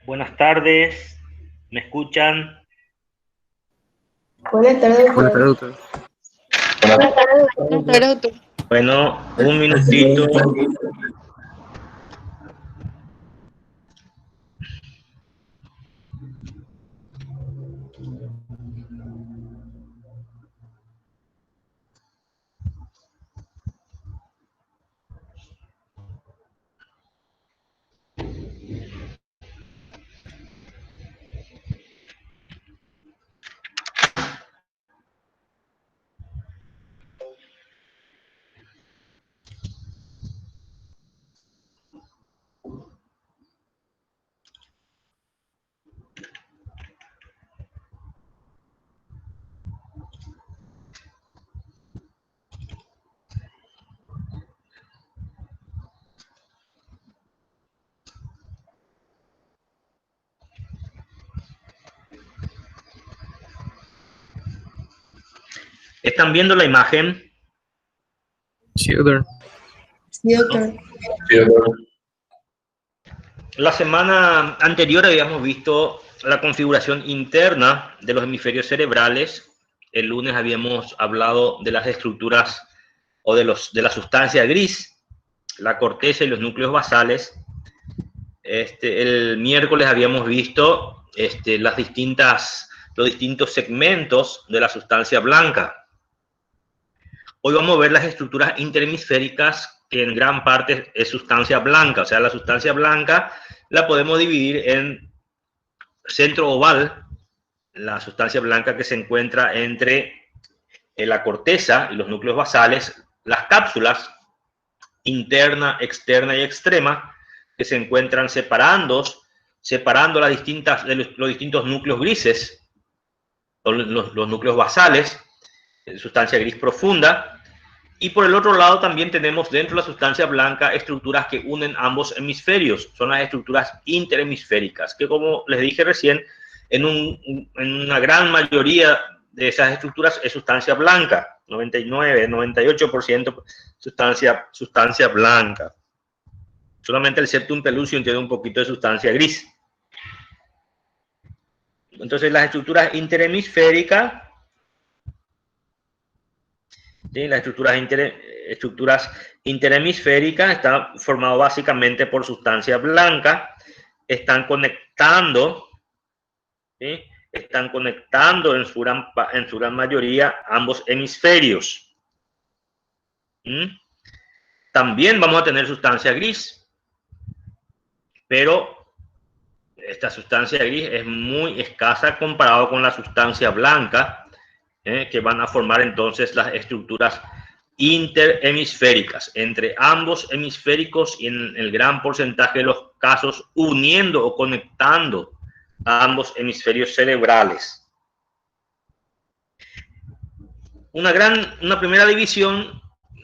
Buenas tardes, ¿me escuchan? Buenas tardes, Buenas tardes, doctor. doctor. Buenas tardes, doctor. Bueno, un minutito. ¿Están viendo la imagen? Sí, doctor. Sí, doctor. La semana anterior habíamos visto la configuración interna de los hemisferios cerebrales. El lunes habíamos hablado de las estructuras o de la sustancia gris, la corteza y los núcleos basales. El miércoles habíamos visto los distintos segmentos de la sustancia blanca. Hoy vamos a ver las estructuras interhemisféricas, que en gran parte es sustancia blanca. O sea, la sustancia blanca la podemos dividir en centro oval, la sustancia blanca que se encuentra entre la corteza y los núcleos basales, las cápsulas interna, externa y extrema, que se encuentran separando los distintos núcleos grises, los núcleos basales, sustancia gris profunda. Y por el otro lado también tenemos dentro de la sustancia blanca estructuras que unen ambos hemisferios. Son las estructuras interhemisféricas, que como les dije recién, en una gran mayoría de esas estructuras es sustancia blanca. 99, 98% sustancia blanca. Solamente el septum pellucidum tiene un poquito de sustancia gris. Entonces las estructuras interhemisféricas, ¿sí? Las estructuras interhemisféricas están formadas básicamente por sustancia blanca, están conectando, ¿sí? Están conectando en su gran mayoría ambos hemisferios. También vamos a tener sustancia gris, pero esta sustancia gris es muy escasa comparado con la sustancia blanca, que van a formar entonces las estructuras interhemisféricas, entre ambos hemisféricos y en el gran porcentaje de los casos uniendo o conectando a ambos hemisferios cerebrales. Una primera división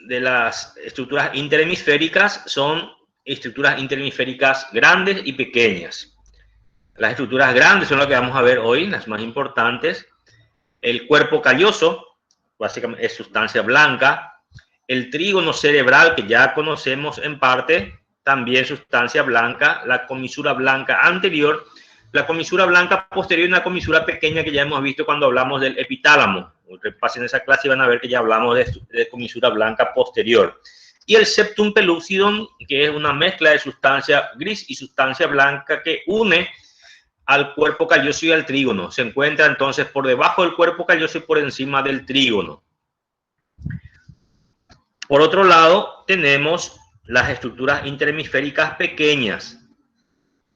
de las estructuras interhemisféricas son estructuras interhemisféricas grandes y pequeñas. Las estructuras grandes son las que vamos a ver hoy, las más importantes. El cuerpo calloso, básicamente es sustancia blanca. El trígono cerebral, que ya conocemos en parte, también sustancia blanca. La comisura blanca anterior. La comisura blanca posterior y una comisura pequeña que ya hemos visto cuando hablamos del epitálamo. Repasen esa clase y van a ver que ya hablamos de comisura blanca posterior. Y el septum pellucidum, que es una mezcla de sustancia gris y sustancia blanca que une al cuerpo calloso y al trígono. Se encuentra entonces por debajo del cuerpo calloso y por encima del trígono. Por otro lado, tenemos las estructuras interhemisféricas pequeñas,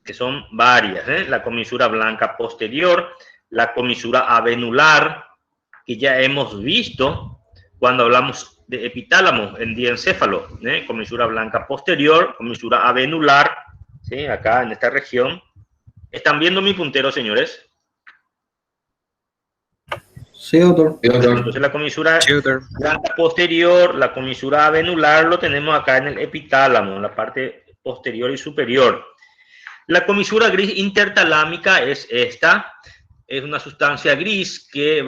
que son varias, la comisura blanca posterior, la comisura avenular, que ya hemos visto cuando hablamos de epitálamo en diencéfalo, comisura blanca posterior, comisura avenular, ¿sí? Acá en esta región. ¿Están viendo mi puntero, señores? Sí, doctor. Entonces la comisura blanca posterior, la comisura avenular lo tenemos acá en el epitálamo, en la parte posterior y superior. La comisura gris intertalámica es esta, es una sustancia gris que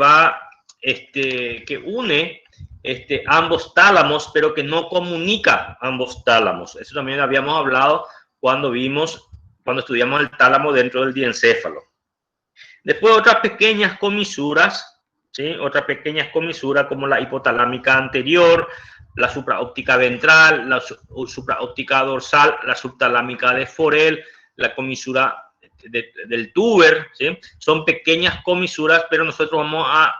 que une ambos tálamos, pero que no comunica ambos tálamos. Eso también habíamos hablado cuando vimos cuando estudiamos el tálamo dentro del diencéfalo. Después otras pequeñas comisuras, ¿sí? Otras pequeñas comisuras como la hipotalámica anterior, la supraóptica ventral, la supraóptica dorsal, la subtalámica de Forel, la comisura del tuber, ¿sí? Son pequeñas comisuras, pero nosotros vamos a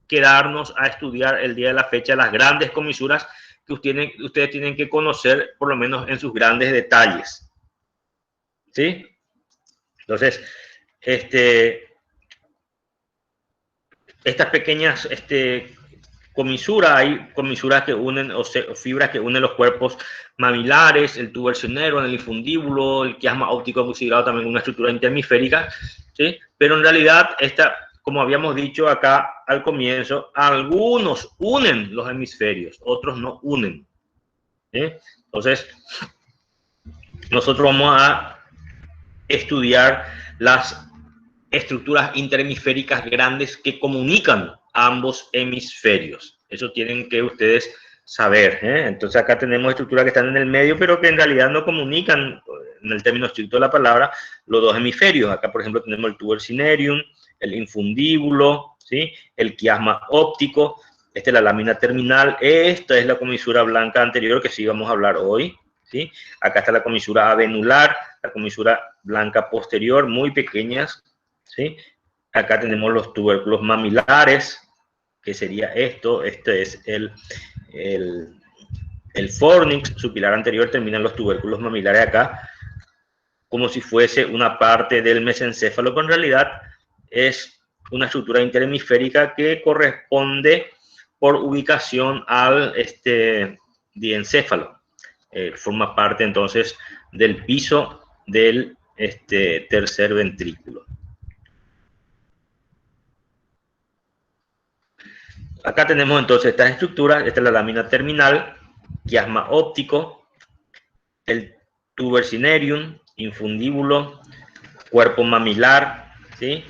quedarnos a estudiar el día de la fecha las grandes comisuras que ustedes tienen que conocer, por lo menos en sus grandes detalles, ¿sí? Entonces, estas pequeñas comisuras, hay comisuras que unen, o fibras que unen los cuerpos mamilares, el tubo el infundíbulo, el quiasma óptico considerado también una estructura interhemisférica, ¿sí? Pero en realidad, como habíamos dicho acá al comienzo, algunos unen los hemisferios, otros no unen, ¿sí? Entonces, nosotros vamos a estudiar las estructuras interhemisféricas grandes que comunican ambos hemisferios. Eso tienen que ustedes saber, ¿eh? Entonces acá tenemos estructuras que están en el medio, pero que en realidad no comunican, en el término estricto de la palabra, los dos hemisferios. Acá, por ejemplo, tenemos el tubo cinereum, el infundíbulo, ¿sí? El quiasma óptico, esta es la lámina terminal, esta es la comisura blanca anterior que sí vamos a hablar hoy, ¿sí? Acá está la comisura avenular, la comisura blanca posterior, muy pequeñas, ¿sí? Acá tenemos los tubérculos mamilares, que sería esto. Este es el fornix, su pilar anterior, terminan los tubérculos mamilares acá, como si fuese una parte del mesencéfalo, pero en realidad es una estructura interhemisférica que corresponde por ubicación al diencéfalo. Forma parte entonces del piso del tercer ventrículo. Acá tenemos entonces estas estructuras. Esta es la lámina terminal, quiasma óptico, el tubo cinereum, infundíbulo, cuerpo mamilar, ¿sí?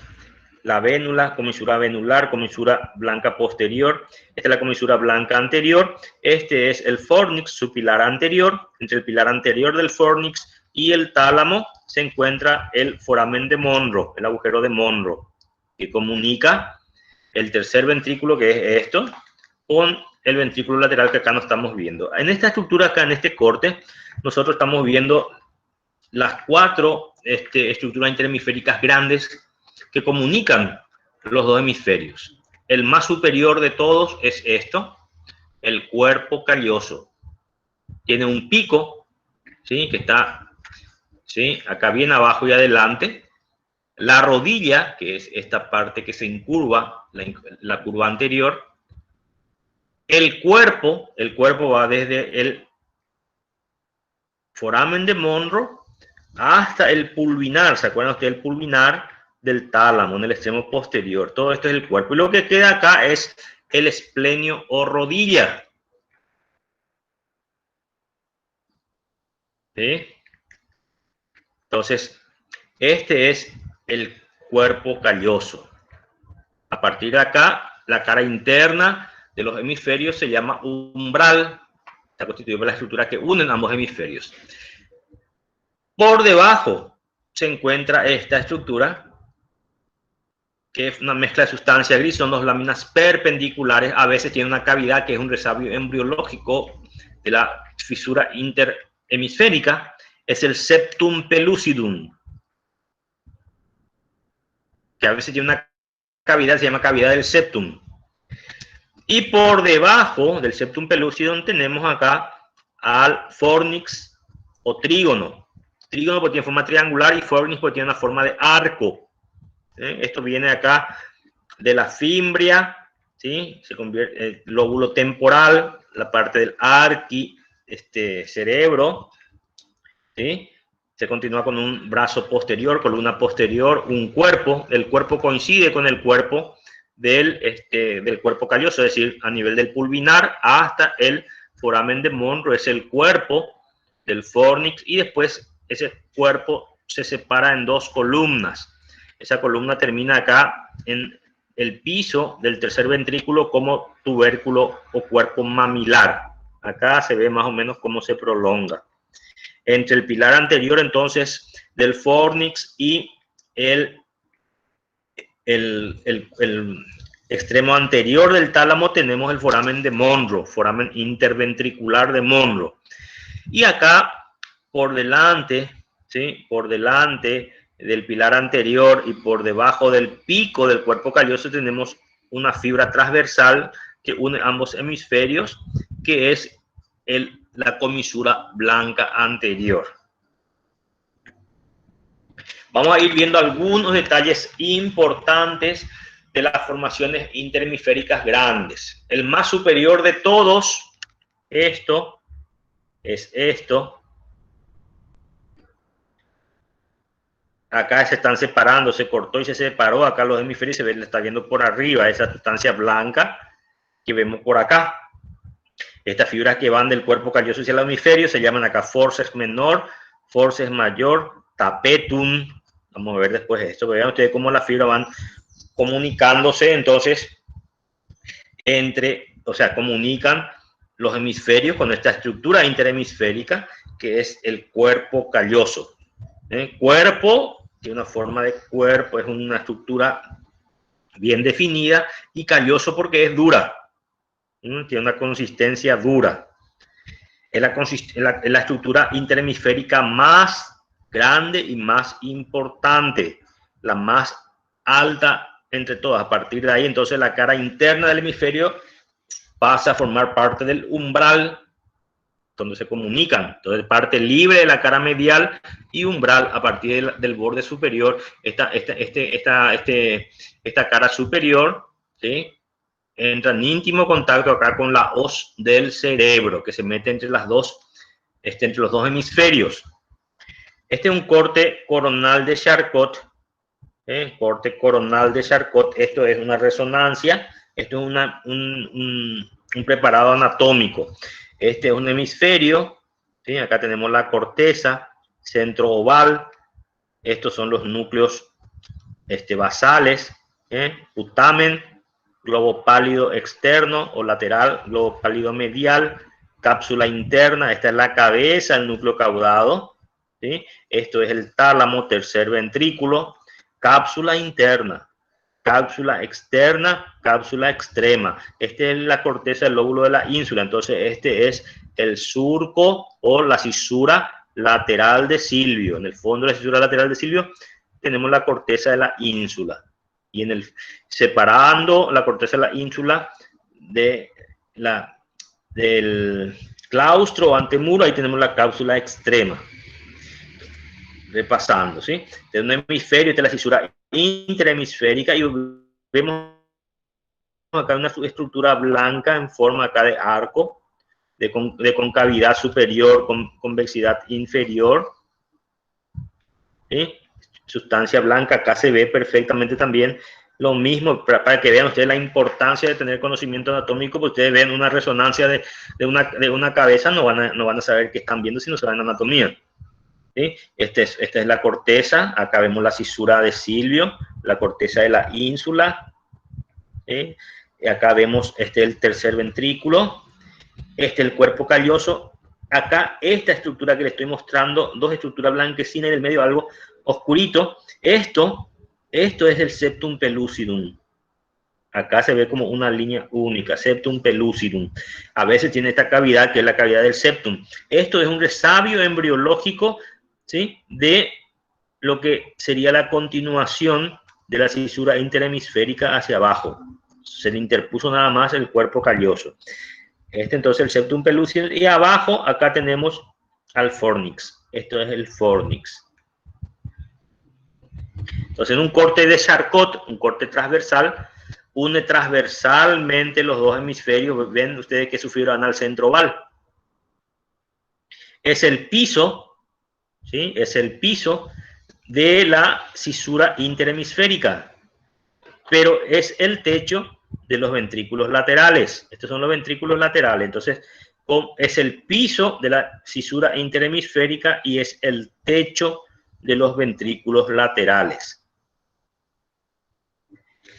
La vénula, comisura venular, comisura blanca posterior. Esta es la comisura blanca anterior. Este es el fornix, su pilar anterior. Entre el pilar anterior del fornix y el tálamo se encuentra el foramen de Monro, el agujero de Monro, que comunica el tercer ventrículo, que es esto, con el ventrículo lateral que acá no estamos viendo. En esta estructura acá, en este corte, nosotros estamos viendo las cuatro estructuras interhemisféricas grandes que comunican los dos hemisferios. El más superior de todos es esto, el cuerpo calloso. Tiene un pico, ¿sí? Que está, ¿sí? Acá bien abajo y adelante. La rodilla, que es esta parte que se incurva, la curva anterior. El cuerpo va desde el foramen de Monro hasta el pulvinar. ¿Se acuerdan ustedes del pulvinar del tálamo en el extremo posterior? Todo esto es el cuerpo. Y lo que queda acá es el esplenio o rodilla, ¿sí? Entonces, este es el cuerpo calloso. A partir de acá, la cara interna de los hemisferios se llama umbral. Está constituido por las estructuras que unen ambos hemisferios. Por debajo se encuentra esta estructura, que es una mezcla de sustancia gris, son dos láminas perpendiculares. A veces tiene una cavidad que es un resabio embriológico de la fisura interhemisférica. Es el septum pellucidum, que a veces tiene una cavidad, se llama cavidad del septum. Y por debajo del septum pellucidum tenemos acá al fornix o trígono. Trígono porque tiene forma triangular y fornix porque tiene una forma de arco. Esto viene acá de la fimbria, ¿sí? Se convierte el lóbulo temporal, la parte del arqui, cerebro, ¿sí? Se continúa con un brazo posterior, columna posterior, un cuerpo. El cuerpo coincide con el cuerpo del cuerpo calloso, es decir, a nivel del pulvinar hasta el foramen de Monro es el cuerpo del fornix, y después ese cuerpo se separa en dos columnas. Esa columna termina acá en el piso del tercer ventrículo como tubérculo o cuerpo mamilar. Acá se ve más o menos cómo se prolonga. Entre el pilar anterior, entonces, del fornix y el extremo anterior del tálamo tenemos el foramen de Monro, foramen interventricular de Monro. Y acá, por delante, ¿sí? Por delante del pilar anterior y por debajo del pico del cuerpo calloso tenemos una fibra transversal que une ambos hemisferios, que es la comisura blanca anterior. Vamos a ir viendo algunos detalles importantes de las formaciones interhemisféricas grandes. El más superior de todos, esto es esto. Acá se están separando, se cortó y se separó. Acá los hemisferios se ve, le está viendo por arriba esa sustancia blanca que vemos por acá. Estas fibras que van del cuerpo calloso hacia el hemisferio se llaman acá forceps menor, forceps mayor, tapetum. Vamos a ver después esto. Vean ustedes cómo las fibras van comunicándose, entonces, comunican los hemisferios con esta estructura interhemisférica que es el cuerpo calloso. Cuerpo, tiene una forma de cuerpo, es una estructura bien definida, y calloso porque es dura. Tiene una consistencia dura. Es la estructura interhemisférica más grande y más importante, la más alta entre todas. A partir de ahí, entonces, la cara interna del hemisferio pasa a formar parte del umbral donde se comunican. Entonces, parte libre de la cara medial y umbral a partir del borde superior. Esta cara superior, ¿sí?, entra en íntimo contacto acá con la hoz del cerebro, que se mete entre los dos hemisferios. Este es un corte coronal de Charcot. Corte coronal de Charcot. Esto es una resonancia. Esto es un preparado anatómico. Este es un hemisferio. ¿Sí? Acá tenemos la corteza, centro oval. Estos son los núcleos basales. Putamen, globo pálido externo o lateral, globo pálido medial, cápsula interna. Esta es la cabeza, el núcleo caudado. ¿Sí? Esto es el tálamo, tercer ventrículo, cápsula interna, cápsula externa, cápsula extrema. Esta es la corteza del lóbulo de la ínsula. Entonces, este es el surco o la cisura lateral de Silvio. En el fondo de la cisura lateral de Silvio tenemos la corteza de la ínsula. Y separando la corteza de la ínsula del claustro o antemuro, ahí tenemos la cápsula extrema. Repasando, ¿sí? De un hemisferio, esta es la cisura interhemisférica, y vemos acá una estructura blanca en forma acá de arco, de concavidad superior, con convexidad inferior. ¿Sí? Sustancia blanca, acá se ve perfectamente también lo mismo, para que vean ustedes la importancia de tener conocimiento anatómico, porque ustedes ven una resonancia de una cabeza, no van a saber qué están viendo si no saben anatomía. ¿Sí? Esta es la corteza. Acá vemos la cisura de Silvio, la corteza de la ínsula. ¿Sí? Y acá vemos el tercer ventrículo. El cuerpo calloso. Acá esta estructura que les estoy mostrando, dos estructuras blanquecinas y en el medio algo oscurito. Esto es el septum pellucidum. Acá se ve como una línea única, septum pellucidum. A veces tiene esta cavidad que es la cavidad del septum. Esto es un resabio embriológico, ¿sí?, de lo que sería la continuación de la cisura interhemisférica hacia abajo. Se le interpuso nada más el cuerpo calloso. Entonces el septum pellucidum, y abajo acá tenemos al fornix. Esto es el fornix. Entonces, en un corte de Charcot, un corte transversal, une transversalmente los dos hemisferios. Ven ustedes que su fibra anal centro oval. Es el piso, ¿sí?, es el piso de la cisura interhemisférica, pero es el techo de los ventrículos laterales. Estos son los ventrículos laterales. Entonces, es el piso de la cisura interhemisférica y es el techo de los ventrículos laterales.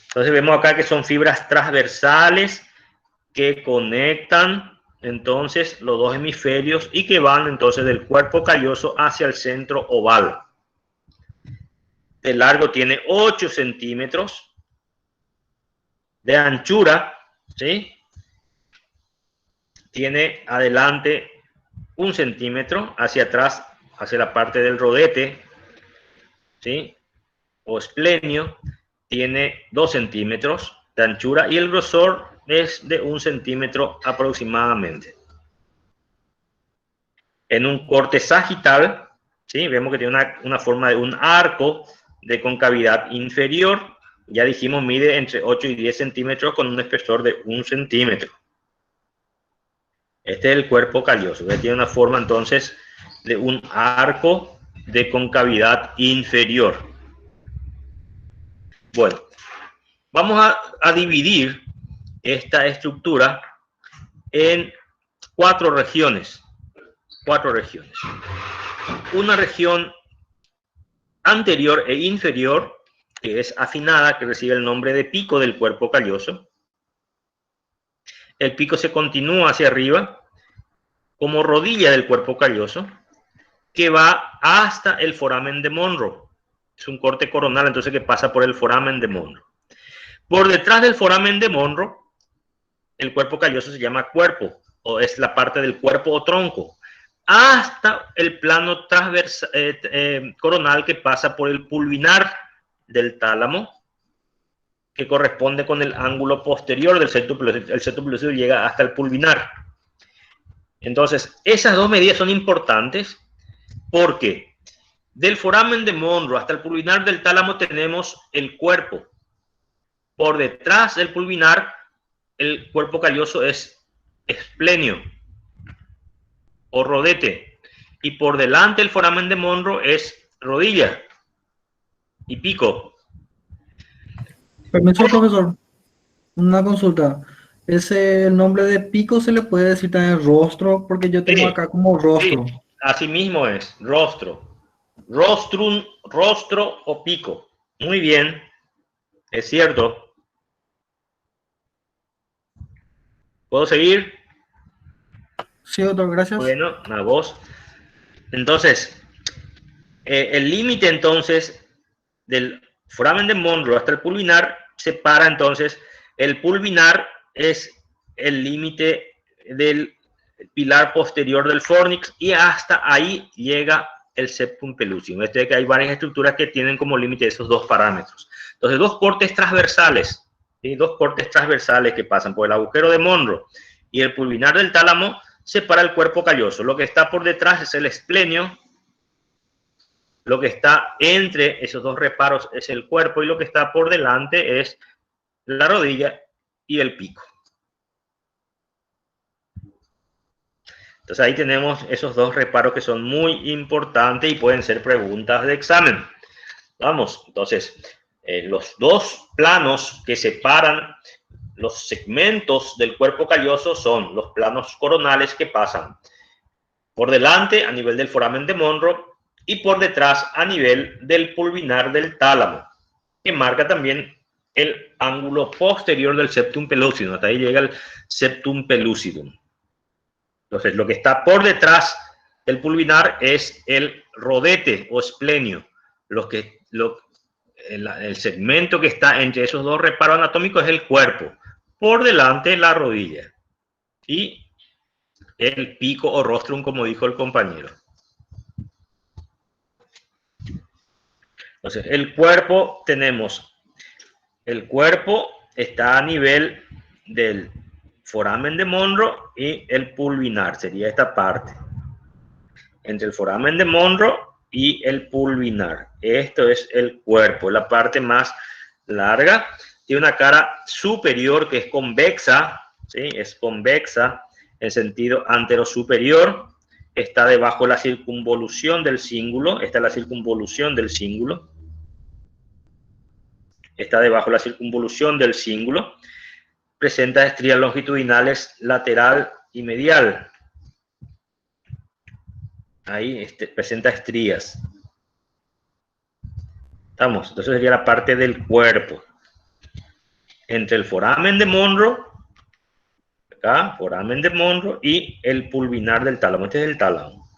Entonces vemos acá que son fibras transversales que conectan entonces los dos hemisferios y que van entonces del cuerpo calloso hacia el centro oval. de largo tiene 8 centímetros, de anchura, ¿sí? Tiene adelante 1 centímetro, hacia atrás, hacia la parte del rodete, ¿sí? O esplenio, tiene 2 centímetros de anchura y el grosor es de 1 centímetro aproximadamente. En un corte sagital, ¿sí? Vemos que tiene una forma de un arco de concavidad inferior. Ya dijimos, mide entre 8 y 10 centímetros con un espesor de 1 centímetro. Este es el cuerpo calloso, que tiene una forma entonces de un arco de concavidad inferior. Bueno, vamos a dividir esta estructura en 4 regiones. 4 regiones. Una región anterior e inferior, que es afinada, que recibe el nombre de pico del cuerpo calloso. El pico se continúa hacia arriba como rodilla del cuerpo calloso, que va hasta el foramen de Monro. Es un corte coronal, entonces, que pasa por el foramen de Monro. Por detrás del foramen de Monro, el cuerpo calloso se llama cuerpo, o es la parte del cuerpo o tronco, hasta el plano transversal, coronal, que pasa por el pulvinar del tálamo, que corresponde con el ángulo posterior del septum pelúcido. El septum pelúcido llega hasta el pulvinar. Entonces, esas dos medidas son importantes porque del foramen de Monro hasta el pulvinar del tálamo tenemos el cuerpo. Por detrás del pulvinar, el cuerpo calloso es esplenio o rodete. Y por delante del foramen de Monro es rodilla y pico. Permiso, profesor. Una consulta. El nombre de pico se le puede decir también rostro, porque yo tengo Sí, acá como rostro. sí, así mismo es, rostro. Rostrum, rostro o pico. Muy bien, es cierto. ¿Puedo seguir? Sí, doctor, gracias. Bueno, a vos. Entonces, el límite entonces del foramen de Monro hasta el pulvinar separa entonces, el pulvinar es el límite del pilar posterior del fornix y hasta ahí llega el septum pellucidum. Que hay varias estructuras que tienen como límite esos dos parámetros. Entonces, dos cortes transversales, ¿sí? Dos cortes transversales que pasan por el agujero de Monro y el pulvinar del tálamo separa el cuerpo calloso. Lo que está por detrás es el esplenio, lo que está entre esos dos reparos es el cuerpo y lo que está por delante es la rodilla y el pico. Entonces ahí tenemos esos dos reparos que son muy importantes y pueden ser preguntas de examen. Vamos, entonces, los dos planos que separan los segmentos del cuerpo calloso son los planos coronales que pasan por delante a nivel del foramen de Monro y por detrás a nivel del pulvinar del tálamo, que marca también el ángulo posterior del septum pellucidum. Hasta ahí llega el septum pellucidum. Entonces, lo que está por detrás del pulvinar es el rodete o esplenio. El segmento que está entre esos dos reparos anatómicos es el cuerpo. Por delante, la rodilla. Y el pico o rostrum, como dijo el compañero. Entonces, el cuerpo está a nivel del foramen de Monro y el pulvinar, sería esta parte. Entre el foramen de Monro y el pulvinar. Esto es el cuerpo, la parte más larga. Tiene una cara superior que es convexa, ¿sí? Es convexa en sentido anterosuperior. Está debajo la circunvolución del cíngulo. Esta es la circunvolución del cíngulo. Está debajo la circunvolución del cíngulo. Presenta estrías longitudinales lateral y medial. Ahí presenta estrías. Estamos, entonces sería la parte del cuerpo. Entre el foramen de Monro, acá, foramen de Monro y el pulvinar del tálamo. Este es el tálamo.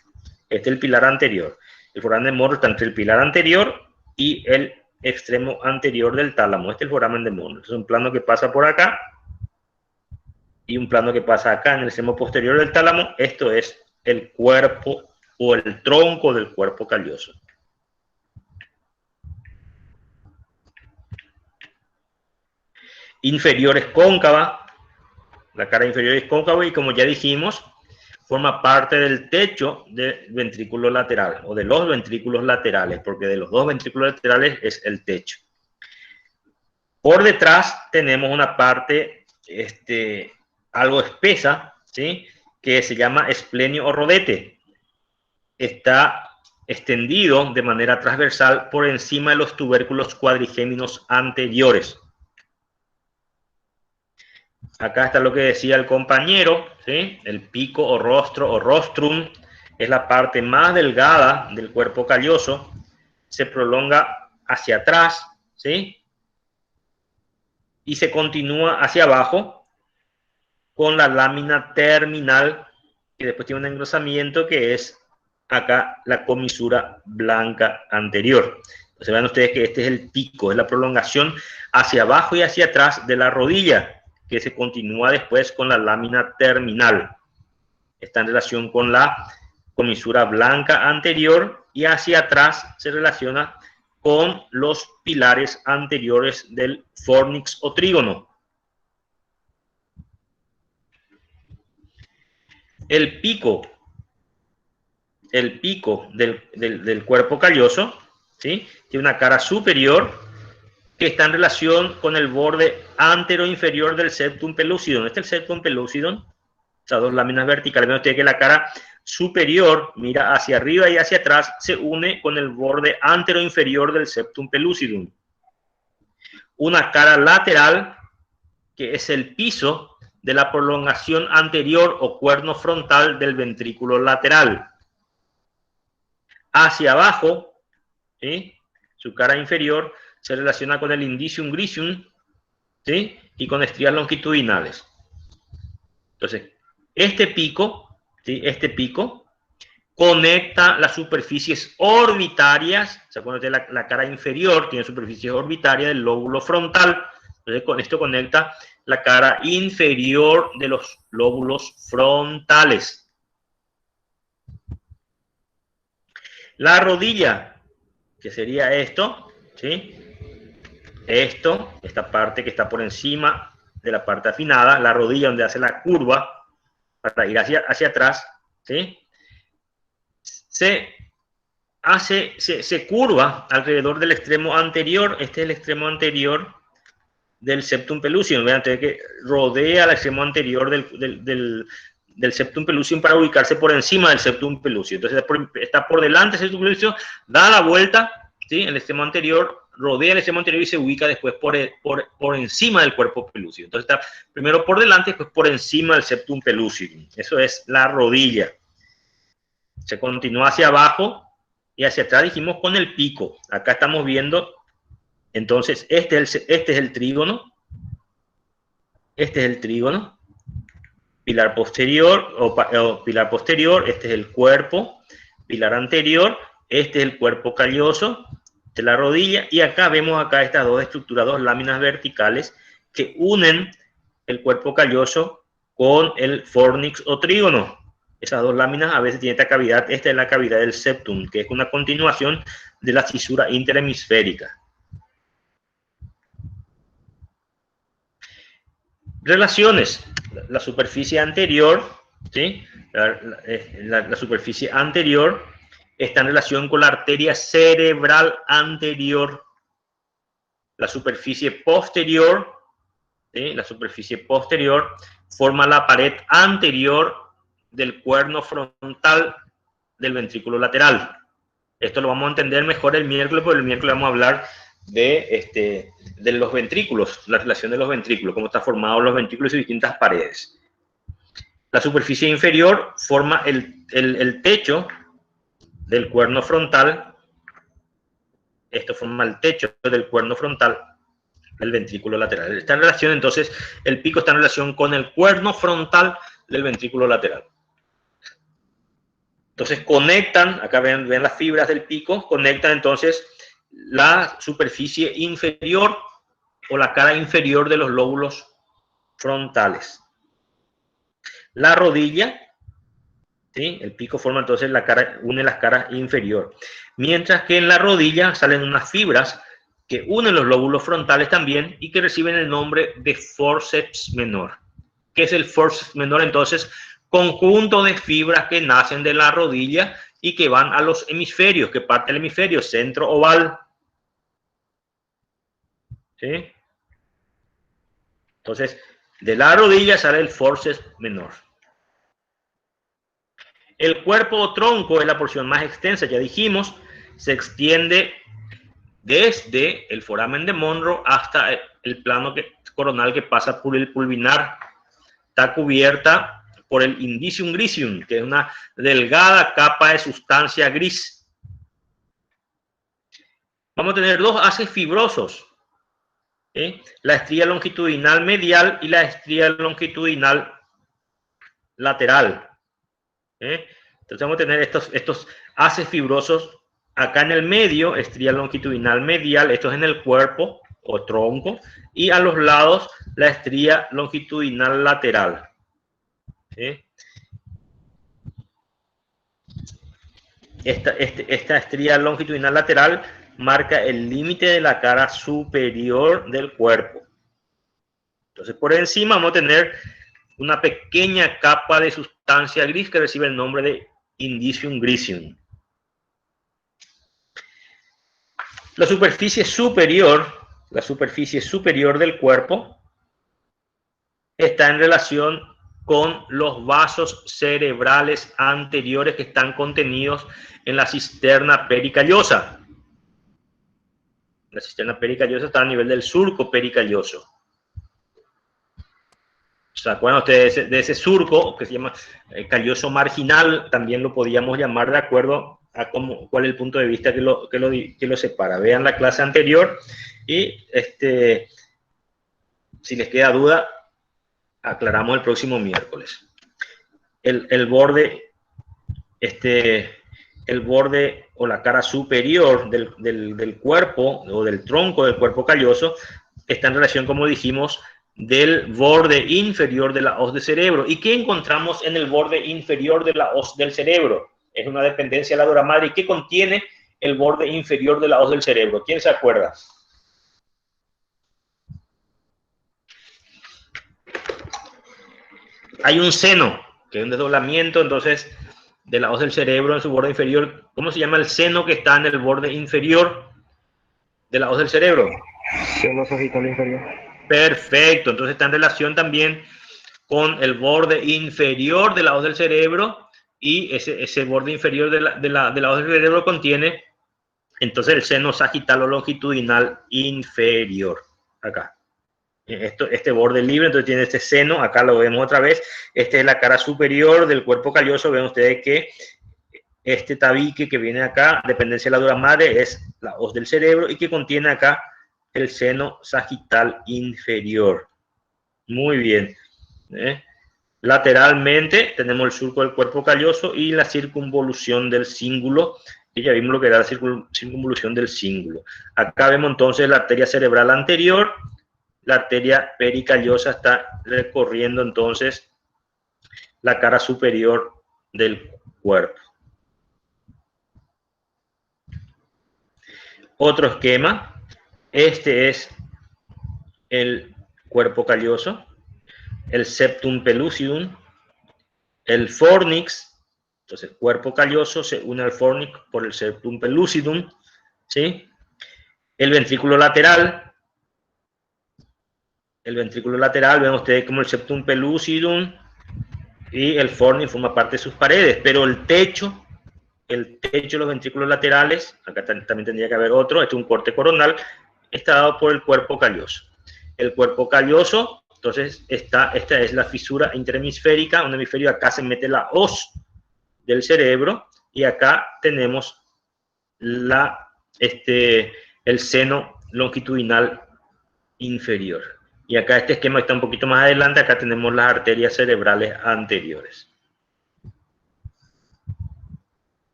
Este es el pilar anterior. El foramen de Monro está entre el pilar anterior y el extremo anterior del tálamo. Este es el foramen de Monro. Es un plano que pasa por acá y un plano que pasa acá en el extremo posterior del tálamo. Esto es el cuerpo o el tronco del cuerpo calloso. Inferior es cóncava, la cara inferior es cóncava y, como ya dijimos, forma parte del techo del ventrículo lateral o de los ventrículos laterales, porque de los dos ventrículos laterales es el techo. Por detrás tenemos una parte algo espesa, ¿sí?, que se llama esplenio o rodete. Está extendido de manera transversal por encima de los tubérculos cuadrigéminos anteriores. Acá está lo que decía el compañero, ¿sí? El pico o rostro o rostrum es la parte más delgada del cuerpo calloso, se prolonga hacia atrás, ¿sí?, y se continúa hacia abajo con la lámina terminal, que después tiene un engrosamiento que es acá la comisura blanca anterior. Entonces vean ustedes que este es el pico, es la prolongación hacia abajo y hacia atrás de la rodilla, que se continúa después con la lámina terminal. Está en relación con la comisura blanca anterior y hacia atrás se relaciona con los pilares anteriores del fornix o trígono. El pico del cuerpo calloso, ¿sí?, tiene una cara superior que está en relación con el borde antero-inferior del septum pellucidum. Este es el septum pellucidum, esas dos láminas verticales. Ven ustedes que la cara superior mira hacia arriba y hacia atrás, se une con el borde antero-inferior del septum pellucidum. Una cara lateral, que es el piso de la prolongación anterior o cuerno frontal del ventrículo lateral. Hacia abajo, ¿sí?, su cara inferior se relaciona con el indicium gricium, ¿sí?, y con estrías longitudinales. Entonces, este pico, ¿sí?, este pico conecta las superficies orbitarias. O sea, cuando la cara inferior tiene superficie orbitaria del lóbulo frontal, entonces con esto conecta la cara inferior de los lóbulos frontales. La rodilla, que sería esto, ¿sí?, esta parte que está por encima de la parte afinada, la rodilla donde hace la curva para ir hacia atrás, ¿sí?, se curva alrededor del extremo anterior. Este es el extremo anterior del septum pellucidum. Vean ustedes que rodea el extremo anterior del septum pellucidum para ubicarse por encima del septum pellucidum. Entonces está por delante del septum pellucidum, da la vuelta, ¿sí?, el extremo anterior, rodea el extremo anterior y se ubica después por encima del cuerpo pelúcido. Entonces está primero por delante y después por encima del septum pellucidum. Eso es la rodilla. Se continúa hacia abajo y hacia atrás, dijimos, con el pico. Acá estamos viendo, entonces, este es el trígono. Este es el trígono. Pilar posterior o pilar posterior. Este es el cuerpo. Pilar anterior. Este es el cuerpo calloso de la rodilla. Y acá vemos estas dos estructuras, dos láminas verticales que unen el cuerpo calloso con el fornix o trígono. Esas dos láminas a veces tienen esta cavidad. Esta es la cavidad del septum, que es una continuación de la fisura interhemisférica. Relaciones. La superficie anterior, ¿sí?, la superficie anterior está en relación con la arteria cerebral anterior. La superficie posterior, ¿sí?, la superficie posterior forma la pared anterior del cuerno frontal del ventrículo lateral. Esto lo vamos a entender mejor el miércoles, porque el miércoles vamos a hablar de los ventrículos, la relación de los ventrículos, cómo están formados los ventrículos y distintas paredes. La superficie inferior forma el techo del cuerno frontal. Esto forma el techo del cuerno frontal del ventrículo lateral. Está en relación, entonces, el pico está en relación con el cuerno frontal del ventrículo lateral. Entonces conectan, acá ven las fibras del pico, conectan entonces la superficie inferior o la cara inferior de los lóbulos frontales. La rodilla, ¿sí? El pico forma entonces la cara, une las caras inferior. Mientras que en la rodilla salen unas fibras que unen los lóbulos frontales también y que reciben el nombre de forceps menor. ¿Qué es el forceps menor? Entonces, conjunto de fibras que nacen de la rodilla y que van a los hemisferios, que parte del hemisferio centro oval. ¿Sí? Entonces, de la rodilla sale el forceps menor. El cuerpo o tronco es la porción más extensa, ya dijimos, se extiende desde el foramen de Monro hasta el plano coronal que pasa por el pulvinar. Está cubierta por el indicium grisium, que es una delgada capa de sustancia gris. Vamos a tener dos haces fibrosos, ¿sí? La estría longitudinal medial y la estría longitudinal lateral. Entonces vamos a tener estos haces fibrosos acá en el medio, estría longitudinal medial, esto es en el cuerpo o tronco, y a los lados la estría longitudinal lateral. ¿Sí? Esta estría longitudinal lateral marca el límite de la cara superior del cuerpo. Entonces por encima vamos a tener una pequeña capa de sustancia gris que recibe el nombre de indicium grisium. La superficie superior del cuerpo está en relación con los vasos cerebrales anteriores que están contenidos en la cisterna pericallosa. La cisterna pericallosa está a nivel del surco pericalloso. ¿Se acuerdan ustedes de ese surco que se llama calloso marginal? También lo podíamos llamar de acuerdo a cuál es el punto de vista que lo separa. Vean la clase anterior y si les queda duda, aclaramos el próximo miércoles. El borde o la cara superior del cuerpo o del tronco del cuerpo calloso está en relación, como dijimos, del borde inferior de la hoz del cerebro. ¿Y qué encontramos en el borde inferior de la hoz del cerebro? Es una dependencia de la dura madre. ¿Y qué contiene el borde inferior de la hoz del cerebro? ¿Quién se acuerda? Hay un seno, que es un desdoblamiento, entonces, de la hoz del cerebro en su borde inferior. ¿Cómo se llama el seno que está en el borde inferior de la hoz del cerebro? Seno sagital inferior. Perfecto, entonces está en relación también con el borde inferior de la hoz del cerebro, y ese borde inferior de la hoz del cerebro contiene entonces el seno sagital o longitudinal inferior. Acá. Este borde libre, entonces tiene este seno, acá lo vemos otra vez. Esta es la cara superior del cuerpo calloso. Ven ustedes que este tabique que viene acá, dependencia de la dura madre, es la hoz del cerebro y que contiene acá el seno sagital inferior. Muy bien. Lateralmente tenemos el surco del cuerpo calloso y la circunvolución del cíngulo, y ya vimos lo que era la circunvolución del cíngulo. Acá vemos entonces la arteria cerebral anterior, la arteria pericallosa está recorriendo entonces la cara superior del cuerpo. Otro esquema, este es el cuerpo calloso, el septum pellucidum, el fornix. Entonces, el cuerpo calloso se une al fornix por el septum pellucidum, ¿sí? El ventrículo lateral, ven ustedes como el septum pellucidum y el fornix forma parte de sus paredes, pero el techo de los ventrículos laterales, acá también tendría que haber otro, este es un corte coronal, está dado por el cuerpo calloso. El cuerpo calloso, entonces, esta es la fisura interhemisférica, un hemisferio, acá se mete la hoz del cerebro y acá tenemos el seno longitudinal inferior. Y acá este esquema está un poquito más adelante, acá tenemos las arterias cerebrales anteriores.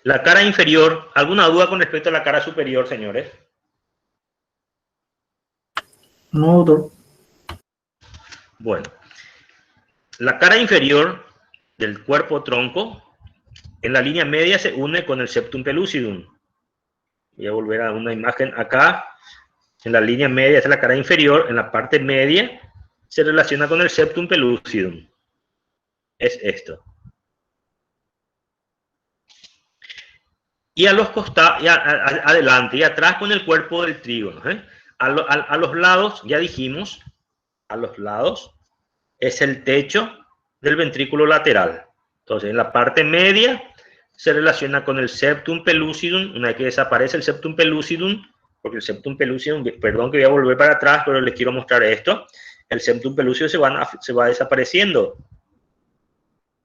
La cara inferior, ¿alguna duda con respecto a la cara superior, señores? No, doctor. Bueno, la cara inferior del cuerpo tronco, en la línea media se une con el septum pellucidum. Voy a volver a una imagen acá. En la línea media, esta es la cara inferior. En la parte media se relaciona con el septum pellucidum. Es esto. Y a los costados, adelante y atrás con el cuerpo del trígono. A los lados, ya dijimos, a los lados es el techo del ventrículo lateral. Entonces, en la parte media se relaciona con el septum pellucidum. Una vez que desaparece el septum pellucidum, porque el septum pellucidum, perdón que voy a volver para atrás, pero les quiero mostrar esto. El septum pellucidum se va desapareciendo.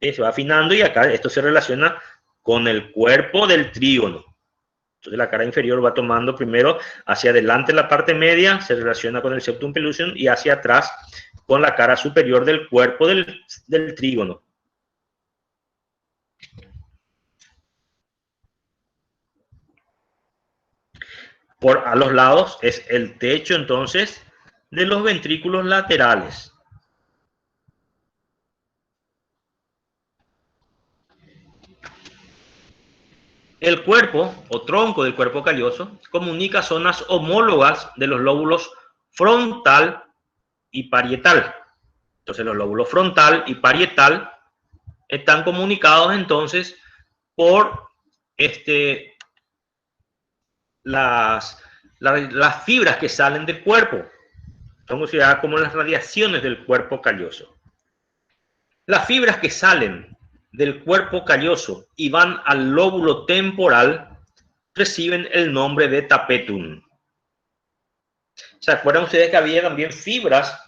Se va afinando y acá esto se relaciona con el cuerpo del trígono. Entonces la cara inferior va tomando primero hacia adelante la parte media, se relaciona con el septum pellucidum y hacia atrás con la cara superior del cuerpo del trígono. A los lados es el techo entonces de los ventrículos laterales. El cuerpo o tronco del cuerpo calloso comunica zonas homólogas de los lóbulos frontal y parietal. Entonces los lóbulos frontal y parietal están comunicados entonces por las fibras que salen del cuerpo. Son consideradas como las radiaciones del cuerpo calloso. Las fibras que salen del cuerpo calloso y van al lóbulo temporal reciben el nombre de tapetum. ¿Se acuerdan ustedes que había también fibras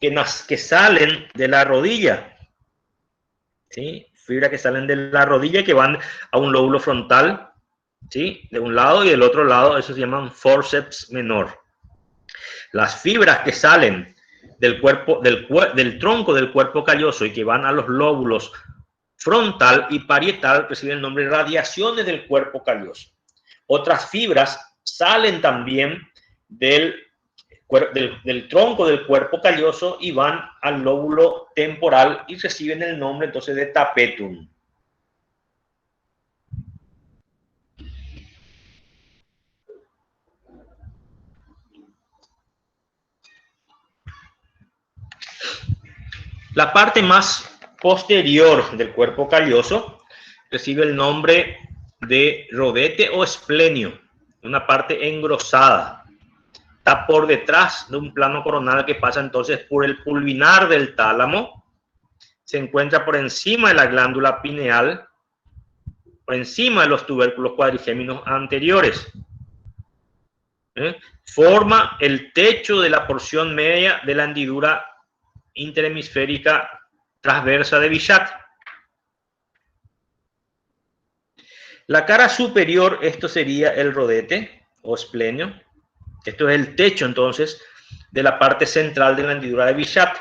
que salen de la rodilla? ¿Sí? Fibras que salen de la rodilla que van a un lóbulo frontal, ¿sí? De un lado y del otro lado, eso se llaman forceps menor. Las fibras que salen del tronco del cuerpo calloso y que van a los lóbulos frontal y parietal reciben el nombre de radiaciones del cuerpo calloso. Otras fibras salen también del tronco del cuerpo calloso y van al lóbulo temporal y reciben el nombre entonces de tapetum. La parte más posterior del cuerpo calloso recibe el nombre de rodete o esplenio, una parte engrosada. Está por detrás de un plano coronal que pasa entonces por el pulvinar del tálamo, se encuentra por encima de la glándula pineal, por encima de los tubérculos cuadrigéminos anteriores. Forma el techo de la porción media de la hendidura interhemisférica transversa de Bichat. La cara superior, esto sería el rodete o esplenio. Esto es el techo entonces de la parte central de la hendidura de Bichat.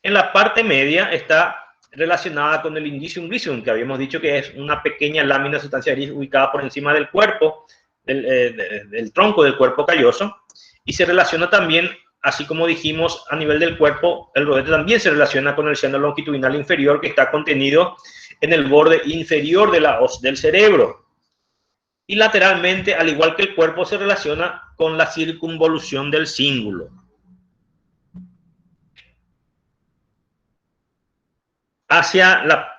En la parte media está relacionada con el indicium grisum, que habíamos dicho que es una pequeña lámina de sustancia gris ubicada por encima del cuerpo, del tronco del cuerpo calloso, y se relaciona también, así como dijimos, a nivel del cuerpo, el rodete también se relaciona con el seno longitudinal inferior que está contenido en el borde inferior de la hoz del cerebro. Y lateralmente, al igual que el cuerpo, se relaciona con la circunvolución del cíngulo.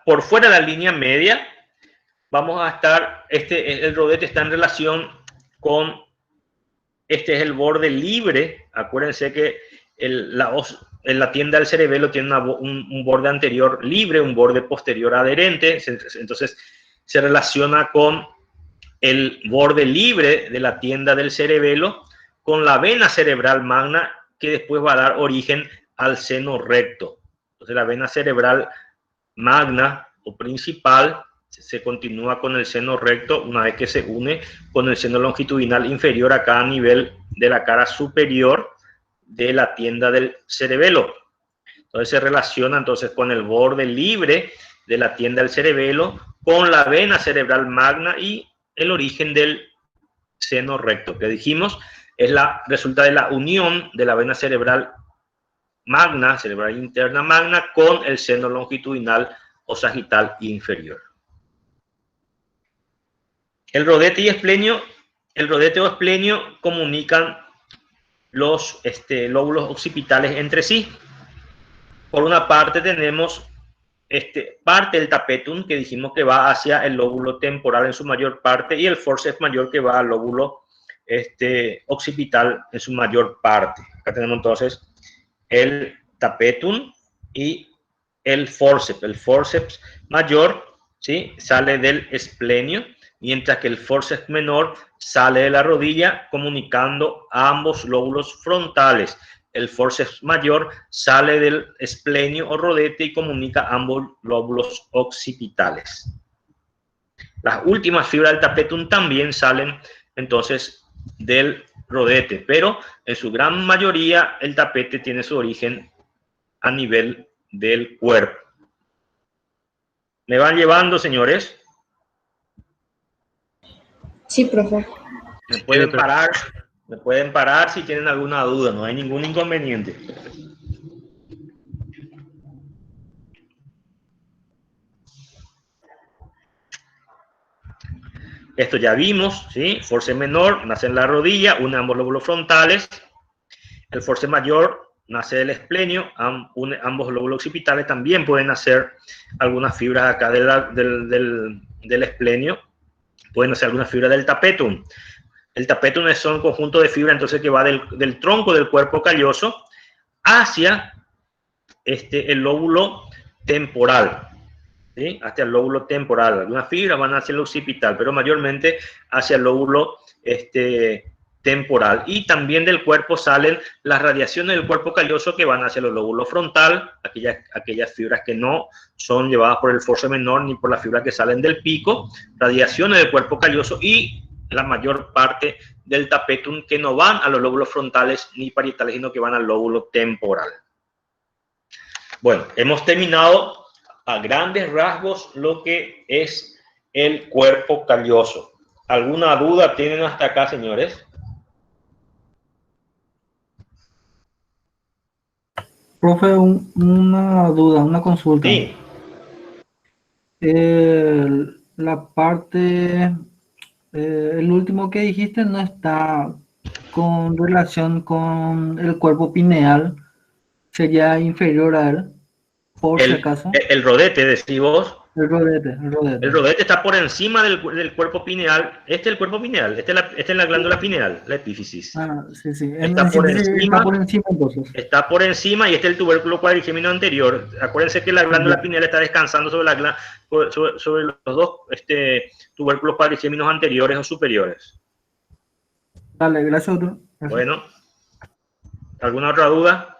Por fuera de la línea media, vamos a estar, el rodete está en relación con, este es el borde libre. Acuérdense que la tienda del cerebelo tiene un borde anterior libre, un borde posterior adherente, entonces se relaciona con el borde libre de la tienda del cerebelo con la vena cerebral magna que después va a dar origen al seno recto. Entonces la vena cerebral magna o principal se continúa con el seno recto una vez que se une con el seno longitudinal inferior acá a nivel de la cara superior de la tienda del cerebelo. Entonces se relaciona entonces con el borde libre de la tienda del cerebelo con la vena cerebral magna y el origen del seno recto, que dijimos resulta de la unión de la vena cerebral magna, cerebral interna magna, con el seno longitudinal o sagital inferior. El rodete o esplenio comunican los lóbulos occipitales entre sí. Por una parte tenemos parte del tapetum, que dijimos que va hacia el lóbulo temporal en su mayor parte, y el forceps mayor, que va al lóbulo occipital en su mayor parte. Acá tenemos entonces el tapetum y el forceps. El forceps mayor, ¿sí?, sale del esplenio, mientras que el forceps menor sale de la rodilla, comunicando a ambos lóbulos frontales. El forceps mayor sale del esplenio o rodete y comunica ambos lóbulos occipitales. Las últimas fibras del tapetum también salen entonces del rodete, pero en su gran mayoría el tapete tiene su origen a nivel del cuerpo. ¿Me van llevando, señores? Sí, profe. Me pueden parar si tienen alguna duda, no hay ningún inconveniente. Esto ya vimos, ¿sí? Forceps menor nace en la rodilla, une ambos lóbulos frontales. El forceps mayor nace del esplenio, une ambos lóbulos occipitales. También pueden nacer algunas fibras acá del esplenio, pueden nacer algunas fibras del tapetum. El tapetum es un conjunto de fibras entonces que va del tronco del cuerpo calloso hacia el lóbulo temporal, ¿sí? Hacia el lóbulo temporal. Algunas fibras van hacia el occipital, pero mayormente hacia el lóbulo temporal. Y también del cuerpo salen las radiaciones del cuerpo calloso que van hacia el lóbulo frontal, aquellas fibras que no son llevadas por el forceps menor ni por las fibras que salen del pico, radiaciones del cuerpo calloso, y la mayor parte del tapetum que no van a los lóbulos frontales ni parietales, sino que van al lóbulo temporal. Bueno, hemos terminado a grandes rasgos lo que es el cuerpo calloso. ¿Alguna duda tienen hasta acá, señores? Profe, una duda, una consulta. Sí. La parte, el último que dijiste no está con relación con el cuerpo pineal, sería inferior a él, por si acaso. El rodete, decís vos. El rodete. El rodete está por encima del cuerpo pineal. Este es el cuerpo pineal. Esta es la glándula pineal, la epífisis. Ah, sí. Está por encima entonces. Está por encima, y este es el tubérculo cuadrigémino anterior. Acuérdense que la glándula pineal está descansando sobre los dos tubérculos cuadrigéminos anteriores o superiores. Dale, gracias, doctor. Gracias. Bueno, ¿alguna otra duda?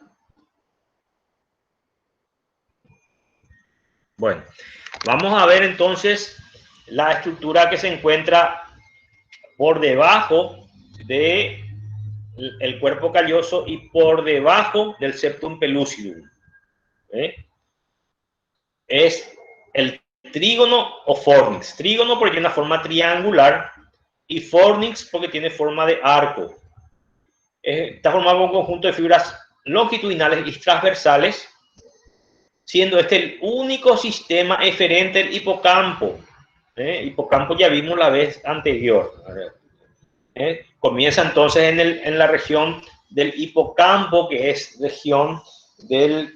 Bueno, vamos a ver entonces la estructura que se encuentra por debajo del cuerpo calloso y por debajo del septum pellucidum. Es el trígono o fornix. Trígono porque tiene una forma triangular y fornix porque tiene forma de arco. Está formado por un conjunto de fibras longitudinales y transversales, siendo este el único sistema eferente del hipocampo. Hipocampo ya vimos la vez anterior. Comienza entonces en la región del hipocampo, que es región de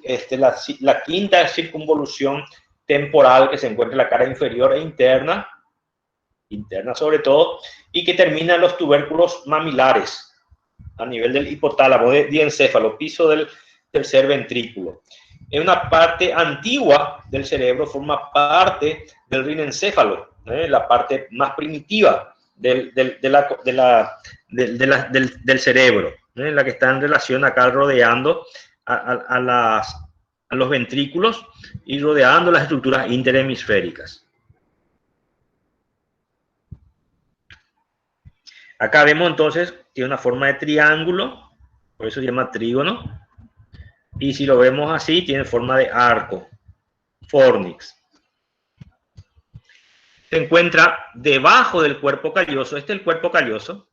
la quinta circunvolución temporal, que se encuentra en la cara inferior e interna sobre todo, y que termina en los tubérculos mamilares a nivel del hipotálamo, diencéfalo, piso del tercer ventrículo. En una parte antigua del cerebro, forma parte del rinencéfalo, la parte más primitiva del cerebro, la que está en relación acá rodeando a los ventrículos y rodeando las estructuras interhemisféricas. Acá vemos entonces que tiene una forma de triángulo, por eso se llama trígono. Y si lo vemos así, tiene forma de arco, fornix. se encuentra debajo del cuerpo calloso. Este es el cuerpo calloso.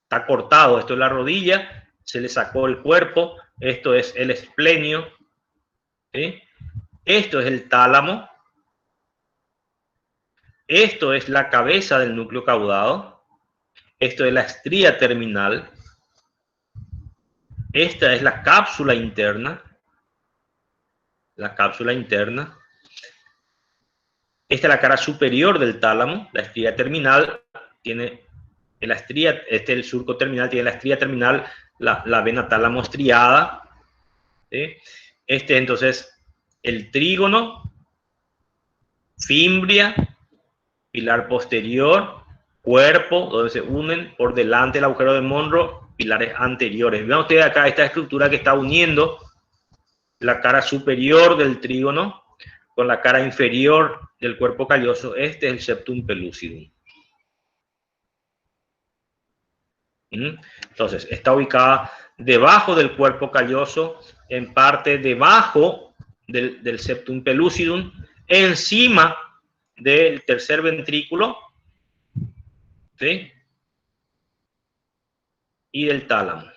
Está cortado. Esto es la rodilla. Se le sacó el cuerpo. Esto es el esplenio. ¿Sí? Esto es el tálamo. Esto es la cabeza del núcleo caudado. Esto es la estría terminal. Esta es la cápsula interna. La cápsula interna. Esta es la cara superior del tálamo. La estría terminal tiene la estría, el surco terminal tiene la estría terminal, la vena tálamo estriada. ¿Sí? Este entonces el trígono, fimbria, pilar posterior, cuerpo, donde se unen por delante del agujero de Monro, pilares anteriores. Vean ustedes acá esta estructura que está uniendo la cara superior del trígono con la cara inferior del cuerpo calloso. Este es el septum pellucidum. Entonces, está ubicada debajo del cuerpo calloso, en parte debajo del septum pellucidum, encima del tercer ventrículo, ¿sí? Y del tálamo.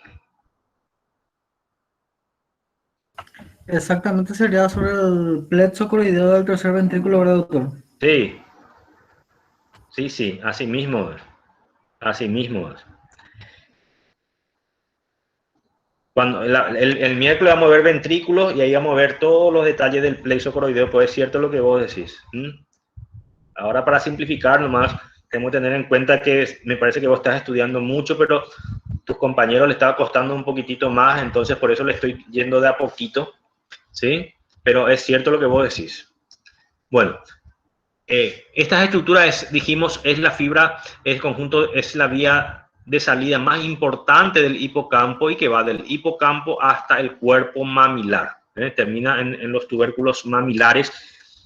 Exactamente, sería sobre el plexo coroideo del tercer ventrículo, ¿verdad, doctor? Sí, sí, sí, así mismo es. Así mismo es. Cuando el miércoles vamos a ver ventrículos y ahí vamos a ver todos los detalles del plexo coroideo, pues es cierto lo que vos decís. Ahora, para simplificar nomás, tenemos que tener en cuenta que me parece que vos estás estudiando mucho, pero tus compañeros le estaba costando un poquitito más, entonces por eso le estoy yendo de a poquito, ¿sí? Pero es cierto lo que vos decís. Bueno, estas estructuras, dijimos, es la fibra, el conjunto, es la vía de salida más importante del hipocampo y que va del hipocampo hasta el cuerpo mamilar. Termina en los tubérculos mamilares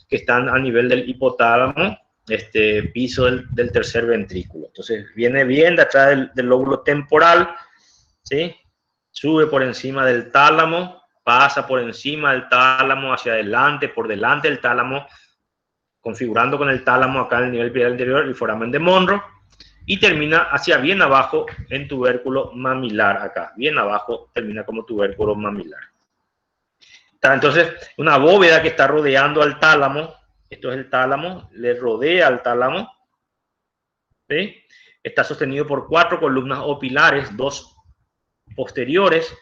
que están a nivel del hipotálamo, piso del tercer ventrículo. Entonces viene bien de atrás del lóbulo temporal, ¿sí? Sube por encima del tálamo, pasa por encima del tálamo hacia adelante, por delante del tálamo, configurando con el tálamo acá en el nivel pilar anterior el foramen de Monro, y termina hacia bien abajo en tubérculo mamilar acá. Bien abajo termina como tubérculo mamilar. Entonces, una bóveda que está rodeando al tálamo, esto es el tálamo, le rodea al tálamo, ¿sí? Está sostenido por 4 columnas o pilares, 2 posteriores,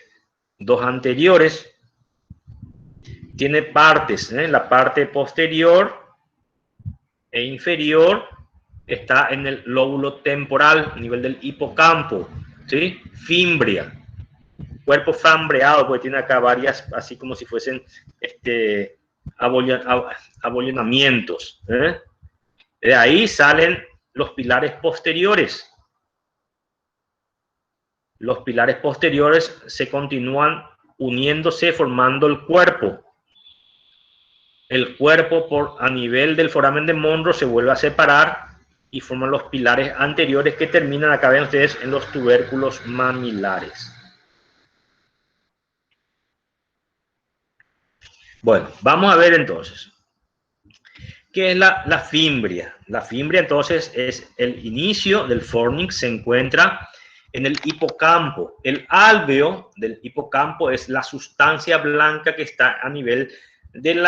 2 anteriores. Tiene partes, la parte posterior e inferior está en el lóbulo temporal, a nivel del hipocampo, ¿sí? Fimbria, cuerpo fambreado, porque tiene acá varias, así como si fuesen abollonamientos. De ahí salen los pilares posteriores. Los pilares posteriores se continúan uniéndose, formando el cuerpo. El cuerpo a nivel del foramen de Monro se vuelve a separar y forman los pilares anteriores que terminan, acá ven ustedes, en los tubérculos mamilares. Bueno, vamos a ver entonces. ¿Qué es la fimbria? La fimbria entonces es el inicio del fornix, se encuentra en el hipocampo. El alveo del hipocampo es la sustancia blanca que está a nivel de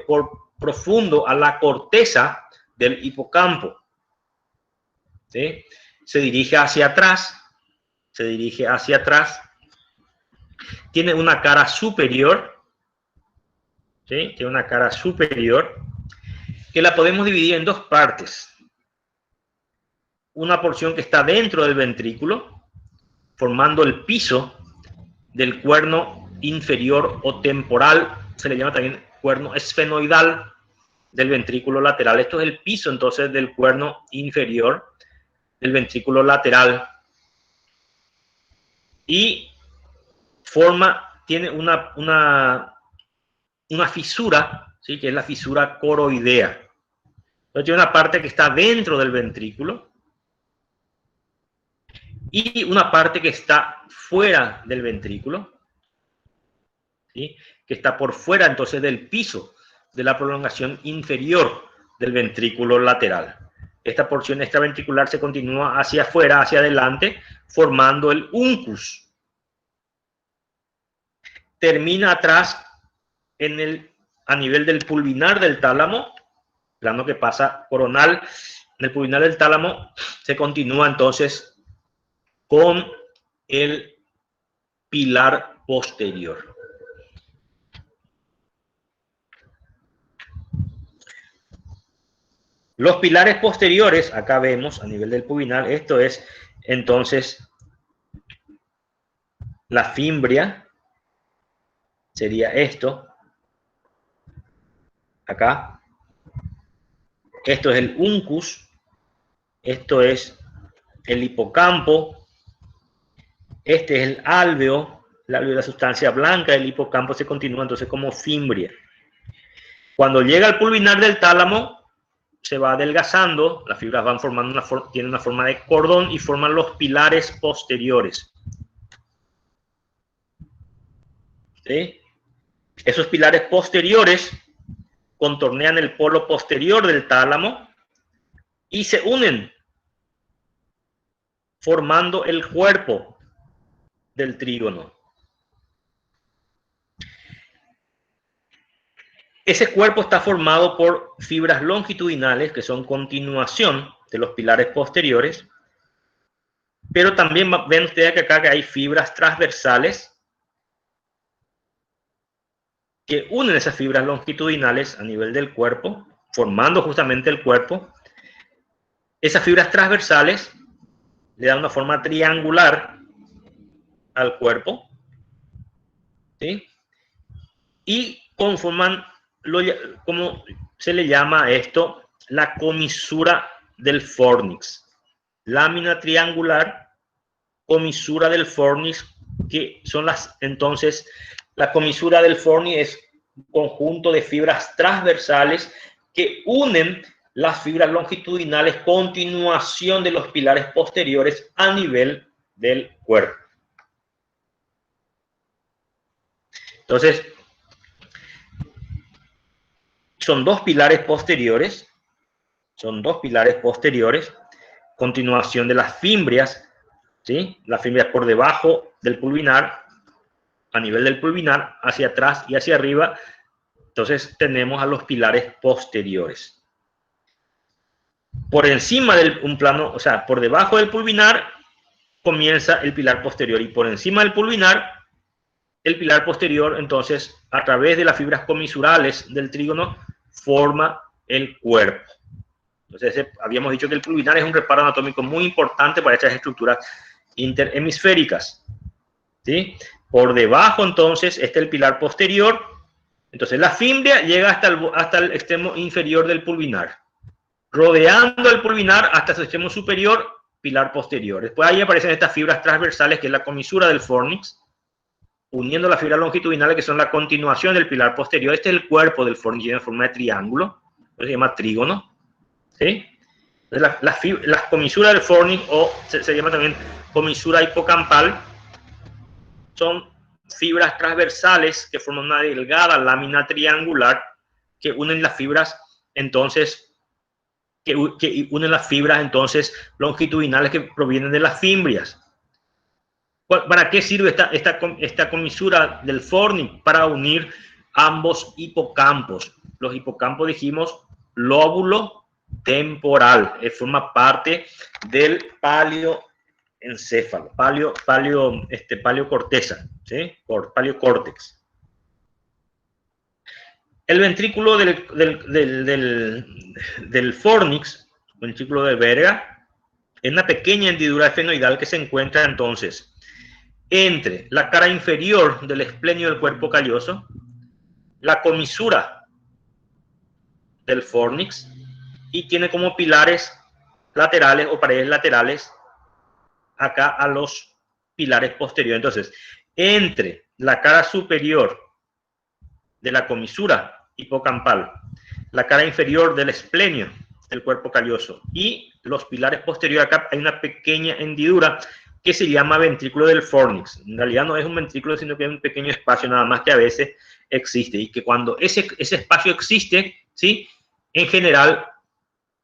por profundo a la corteza del hipocampo. ¿Sí? Se dirige hacia atrás, tiene una cara superior, ¿sí? Tiene una cara superior que la podemos dividir en 2 partes. Una porción que está dentro del ventrículo, formando el piso del cuerno inferior o temporal, se le llama también cuerno esfenoidal del ventrículo lateral. Esto es el piso entonces del cuerno inferior del ventrículo lateral. Y tiene una fisura, ¿sí? Que es la fisura coroidea. Entonces tiene una parte que está dentro del ventrículo y una parte que está fuera del ventrículo, ¿sí? Que está por fuera entonces del piso de la prolongación inferior del ventrículo lateral. Esta porción extraventricular se continúa hacia afuera, hacia adelante, formando el uncus. Termina atrás a nivel del pulvinar del tálamo, plano que pasa coronal. En el pulvinar del tálamo se continúa entonces con el pilar posterior. Los pilares posteriores, acá vemos a nivel del pulvinar, esto es entonces la fimbria, sería esto, acá. Esto es el uncus, esto es el hipocampo, este es el álveo de la sustancia blanca del hipocampo se continúa entonces como fimbria. Cuando llega al pulvinar del tálamo, se va adelgazando, las fibras van formando tienen una forma de cordón y forman los pilares posteriores. ¿Sí? Esos pilares posteriores contornean el polo posterior del tálamo y se unen, formando el cuerpo del trígono. Ese cuerpo está formado por fibras longitudinales que son continuación de los pilares posteriores, pero también ven ustedes que acá que hay fibras transversales que unen esas fibras longitudinales a nivel del cuerpo, formando justamente el cuerpo. Esas fibras transversales le dan una forma triangular al cuerpo, ¿sí? Y conforman, como se le llama a esto, la comisura del fornix. Lámina triangular, comisura del fornix, que son entonces, la comisura del fornix es un conjunto de fibras transversales que unen las fibras longitudinales, continuación de los pilares posteriores a nivel del cuerpo. Entonces, son dos pilares posteriores, continuación de las fimbrias, ¿sí? Las fimbrias por debajo del pulvinar, a nivel del pulvinar, hacia atrás y hacia arriba. Entonces tenemos a los pilares posteriores. Por encima un plano, o sea, por debajo del pulvinar comienza el pilar posterior y por encima del pulvinar el pilar posterior, entonces, a través de las fibras comisurales del trígono, forma el cuerpo. Entonces, habíamos dicho que el pulvinar es un reparo anatómico muy importante para estas estructuras interhemisféricas, ¿sí? Por debajo, entonces, está el pilar posterior. Entonces, la fimbria llega hasta el extremo inferior del pulvinar. Rodeando el pulvinar hasta su extremo superior, pilar posterior. Después ahí aparecen estas fibras transversales, que es la comisura del fornix, uniendo las fibras longitudinales que son la continuación del pilar posterior. Este es el cuerpo del fornix en forma de triángulo, se llama trígono, ¿sí? Las comisuras del fornix, o se llama también comisura hipocampal, son fibras transversales que forman una delgada lámina triangular que unen las fibras, entonces, longitudinales que provienen de las fimbrias. ¿Para qué sirve esta comisura del fornix? Para unir ambos hipocampos. Los hipocampos, dijimos, lóbulo temporal, forma parte del paleoencéfalo, paleocorteza, ¿sí? Paleocórtex. El ventrículo del fornix, ventrículo de Berger, es una pequeña hendidura esfenoidal que se encuentra entonces entre la cara inferior del esplenio del cuerpo calloso, la comisura del fornix, y tiene como pilares laterales o paredes laterales acá a los pilares posteriores. Entonces, entre la cara superior de la comisura hipocampal, la cara inferior del esplenio del cuerpo calloso y los pilares posteriores, acá hay una pequeña hendidura que se llama ventrículo del fornix. En realidad no es un ventrículo, sino que es un pequeño espacio nada más que a veces existe, y que cuando ese espacio existe, ¿sí? En general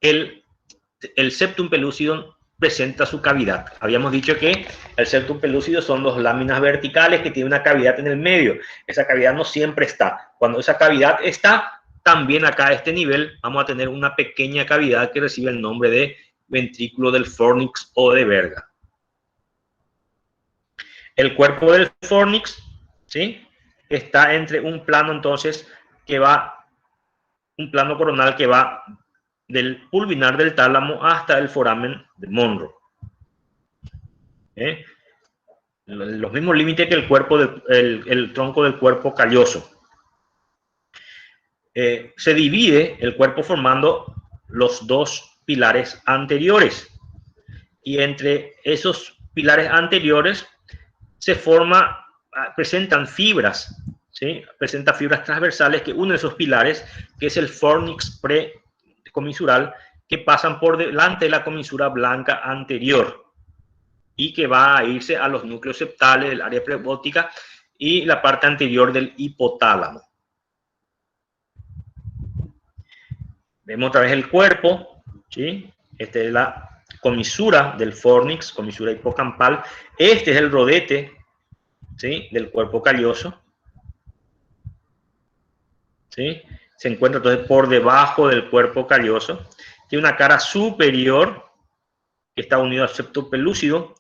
el septum pellucidum presenta su cavidad. Habíamos dicho que el septum pellucidum son dos láminas verticales que tienen una cavidad en el medio. Esa cavidad no siempre está. Cuando esa cavidad está, también acá a este nivel vamos a tener una pequeña cavidad que recibe el nombre de ventrículo del fornix o de Berga. El cuerpo del fornix, ¿sí?, está entre un plano entonces que va, un plano coronal que va del pulvinar del tálamo hasta el foramen de Monro. Los mismos límites que el cuerpo el tronco del cuerpo calloso. Se divide el cuerpo formando los dos pilares anteriores, y entre esos pilares anteriores se presentan fibras, ¿sí? Presenta fibras transversales que unen esos pilares, que es el fornix precomisural, que pasan por delante de la comisura blanca anterior y que va a irse a los núcleos septales del área prebótica y la parte anterior del hipotálamo. Vemos otra vez el cuerpo, ¿sí? Esta es la comisura del fornix, comisura hipocampal. Este es el rodete, ¿sí?, del cuerpo calloso, ¿sí? Se encuentra entonces por debajo del cuerpo calloso. Tiene una cara superior que está unido al septum pelúcido,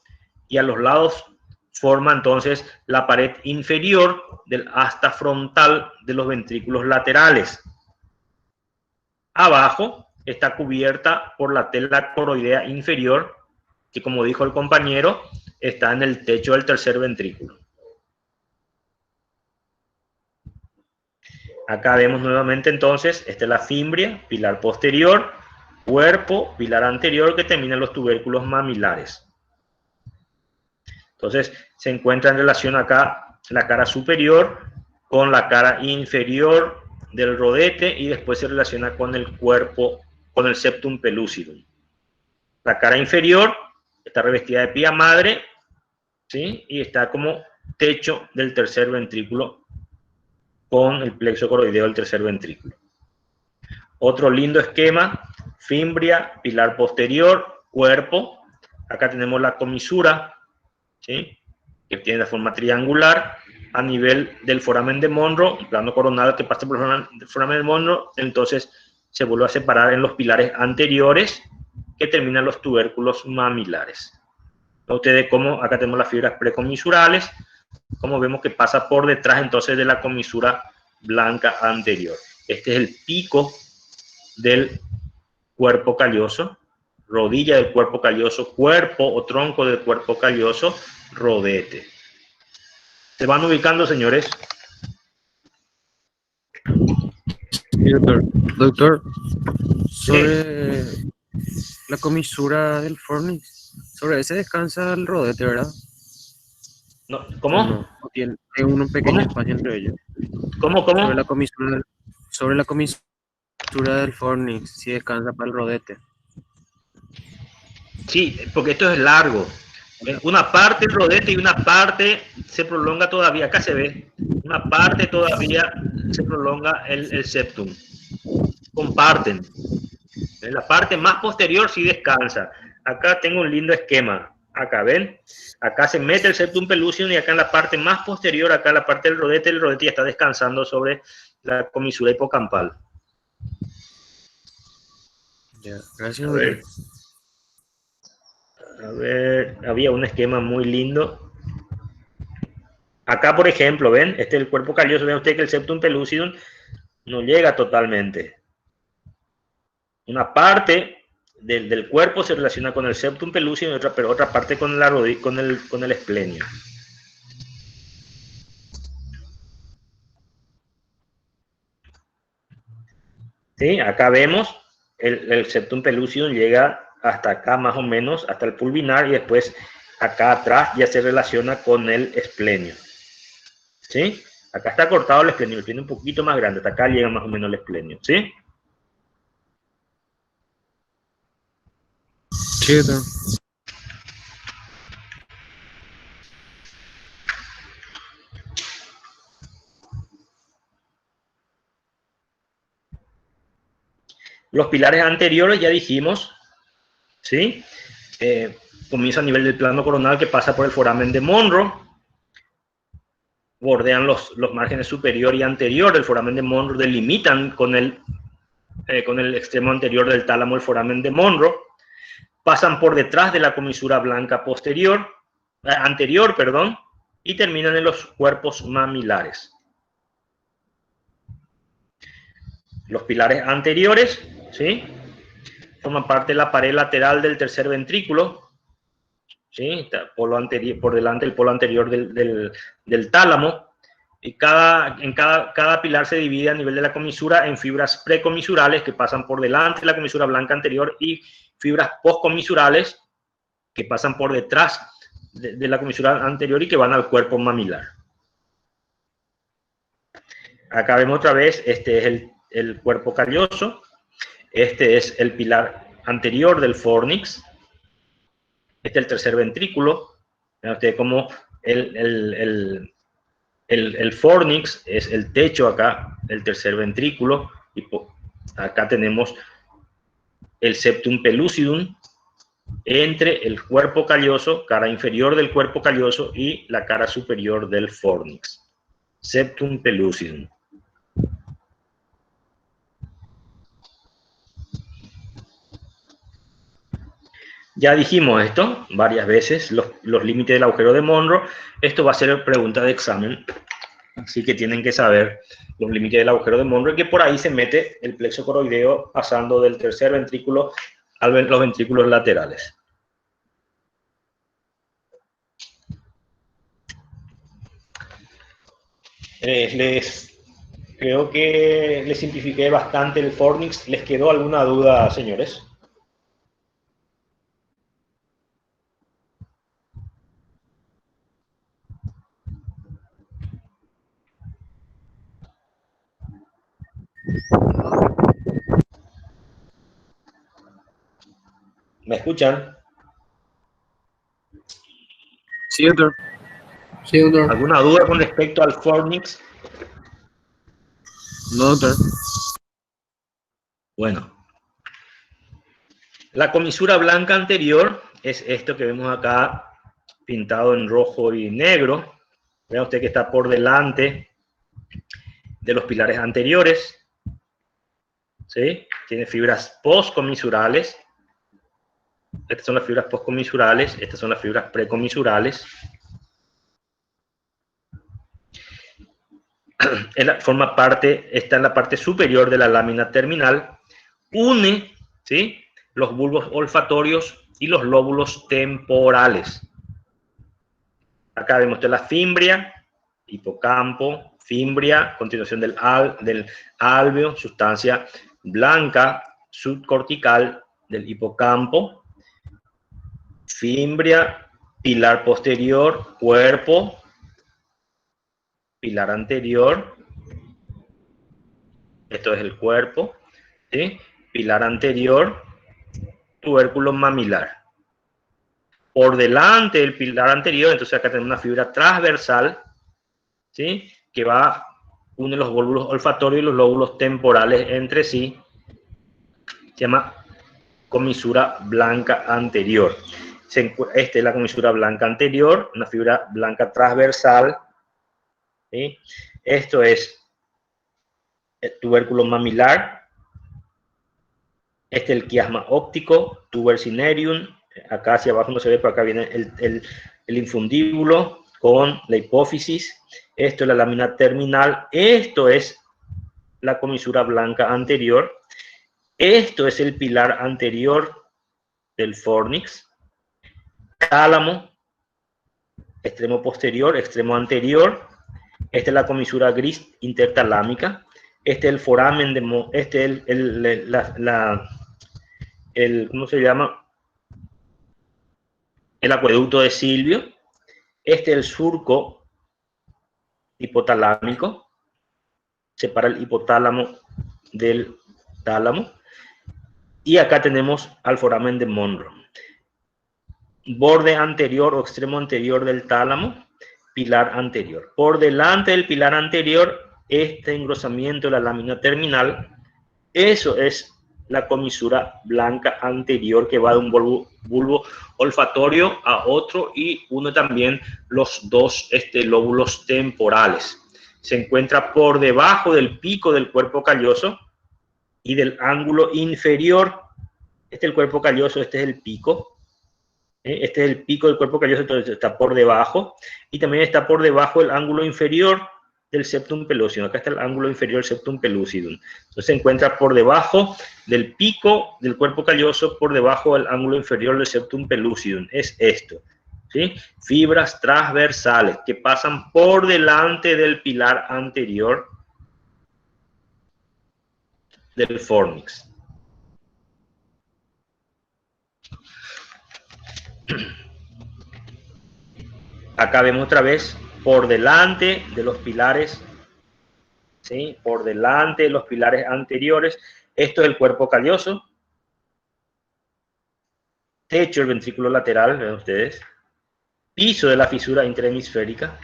y a los lados forma entonces la pared inferior del asta frontal de los ventrículos laterales. Abajo está cubierta por la tela coroidea inferior, que, como dijo el compañero, está en el techo del tercer ventrículo. Acá vemos nuevamente entonces, esta es la fimbria, pilar posterior, cuerpo, pilar anterior, que termina en los tubérculos mamilares. Entonces se encuentra en relación acá la cara superior con la cara inferior del rodete, y después se relaciona con el cuerpo, con el septum pellucidum. La cara inferior está revestida de pía madre, ¿sí?, y está como techo del tercer ventrículo con el plexo coroideo del tercer ventrículo. Otro lindo esquema: fimbria, pilar posterior, cuerpo. Acá tenemos la comisura, ¿sí?, que tiene la forma triangular a nivel del foramen de Monro, un plano coronal que pasa por el foramen de Monro. Entonces se vuelve a separar en los pilares anteriores, que terminan los tubérculos mamilares. Ustedes, como acá tenemos las fibras precomisurales, como vemos que pasa por detrás entonces de la comisura blanca anterior. Este es el pico del cuerpo calloso, rodilla del cuerpo calloso, cuerpo o tronco del cuerpo calloso, rodete. ¿Se van ubicando, señores? Sí, doctor. Doctor, sobre la comisura del fornix, sobre ese descansa el rodete, ¿verdad? No, ¿O ¿cómo? no? ¿O tiene un pequeño espacio entre ellos? ¿Cómo? Sobre la comisura del fornix, si descansa para el rodete. Sí, porque esto es largo. Una parte el rodete y una parte se prolonga todavía. Acá se ve. Una parte todavía se prolonga el septum. Comparten. En la parte más posterior sí descansa. Acá tengo un lindo esquema. Acá, ¿ven? Acá se mete el septum pellucidum, y acá en la parte más posterior, acá en la parte del rodete, el rodete ya está descansando sobre la comisura hipocampal. Ya, gracias, doctor. A ver, había un esquema muy lindo. Acá, por ejemplo, ¿ven? Este es el cuerpo calloso. Ven usted que el septum pellucidum no llega totalmente. Una parte del cuerpo se relaciona con el septum pellucidum, pero otra parte con la rodilla, con el esplenio. ¿Sí? Acá vemos el septum pellucidum llega hasta acá más o menos, hasta el pulvinar, y después acá atrás ya se relaciona con el esplenio. ¿Sí? Acá está cortado el esplenio un poquito más grande, hasta acá llega más o menos el esplenio. ¿Sí? Sí, doctor. Los pilares anteriores ya dijimos, ¿sí? Comienza a nivel del plano coronal que pasa por el foramen de Monro, bordean los márgenes superior y anterior del foramen de Monro, delimitan con el extremo anterior del tálamo el foramen de Monro, pasan por detrás de la comisura blanca anterior, y terminan en los cuerpos mamilares. Los pilares anteriores, ¿sí? Forman parte de la pared lateral del tercer ventrículo, ¿sí? Por delante del polo anterior del tálamo, y cada pilar se divide a nivel de la comisura en fibras precomisurales que pasan por delante de la comisura blanca anterior y fibras postcomisurales que pasan por detrás de la comisura anterior y que van al cuerpo mamilar. Acá vemos otra vez, este es el cuerpo calloso, este es el pilar anterior del fornix, este es el tercer ventrículo. Vean ustedes cómo el fornix es el techo acá, el tercer ventrículo, y acá tenemos el septum pellucidum entre el cuerpo calloso, cara inferior del cuerpo calloso y la cara superior del fornix. Septum pellucidum. Ya dijimos esto varias veces, los límites del agujero de Monro. Esto va a ser pregunta de examen, así que tienen que saber los límites del agujero de Monro, que por ahí se mete el plexo coroideo pasando del tercer ventrículo a los ventrículos laterales. Creo que les simplifiqué bastante el fornix. ¿Les quedó alguna duda, señores? ¿Me escuchan? Sí, doctor. Sí, doctor. ¿Alguna duda con respecto al fornix? No, doctor. Bueno. La comisura blanca anterior es esto que vemos acá pintado en rojo y negro. Vean usted que está por delante de los pilares anteriores. ¿Sí? Tiene fibras postcomisurales. Estas son las fibras postcomisurales, estas son las fibras precomisurales. Está en la parte superior de la lámina terminal. Une, ¿sí?, los bulbos olfatorios y los lóbulos temporales. Acá vemos la fimbria, hipocampo, fimbria, continuación del alveo, sustancia blanca subcortical del hipocampo, fimbria, pilar posterior, cuerpo, pilar anterior, esto es el cuerpo, ¿sí? Pilar anterior, tubérculo mamilar. Por delante del pilar anterior, entonces acá tenemos una fibra transversal, ¿sí?, que une los lóbulos olfatorios y los lóbulos temporales entre sí. Se llama comisura blanca anterior. Esta es la comisura blanca anterior, una fibra blanca transversal, ¿sí? Esto es el tubérculo mamilar. Este es el quiasma óptico, tuber cinereum. Acá hacia abajo no se ve, pero acá viene el infundíbulo con la hipófisis. Esto es la lámina terminal. Esto es la comisura blanca anterior. Esto es el pilar anterior del fornix. Tálamo, extremo posterior, extremo anterior. Esta es la comisura gris intertalámica. Este es el foramen de... Este es ¿cómo se llama? El acueducto de Silvio. Este es el surco hipotalámico. Separa el hipotálamo del tálamo. Y acá tenemos al foramen de Monro. Borde anterior o extremo anterior del tálamo, pilar anterior. Por delante del pilar anterior, este engrosamiento de la lámina terminal, eso es la comisura blanca anterior que va de un bulbo olfatorio a otro y une también los dos lóbulos temporales. Se encuentra por debajo del pico del cuerpo calloso y del ángulo inferior. Este es el cuerpo calloso, este es el pico. Este es el pico del cuerpo calloso, entonces está por debajo. Y también está por debajo el ángulo inferior del septum pellucidum. Acá está el ángulo inferior del septum pellucidum. Entonces se encuentra por debajo del pico del cuerpo calloso, por debajo del ángulo inferior del septum pellucidum. Es esto, ¿sí? Fibras transversales que pasan por delante del pilar anterior del fornix. Acá vemos otra vez por delante de los pilares, ¿sí? Por delante de los pilares anteriores. Esto es el cuerpo calloso. Techo del ventrículo lateral, ven ustedes. Piso de la fisura intrahemisférica.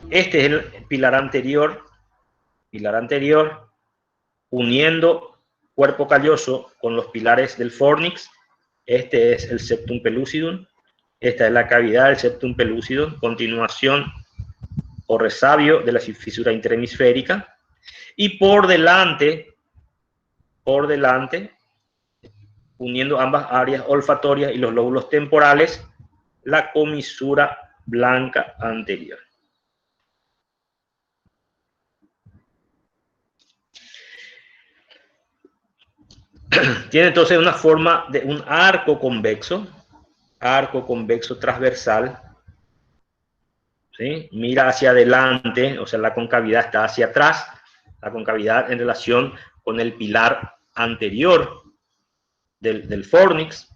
Este es el pilar anterior, uniendo cuerpo calloso con los pilares del fornix. Este es el septum pellucidum. Esta es la cavidad del septum pellucidum, continuación o resabio de la fisura intrahemisférica. Y por delante, uniendo ambas áreas olfatorias y los lóbulos temporales, la comisura blanca anterior. Tiene entonces una forma de un arco convexo transversal, ¿sí? Mira hacia adelante, o sea, la concavidad está hacia atrás, la concavidad en relación con el pilar anterior del fornix.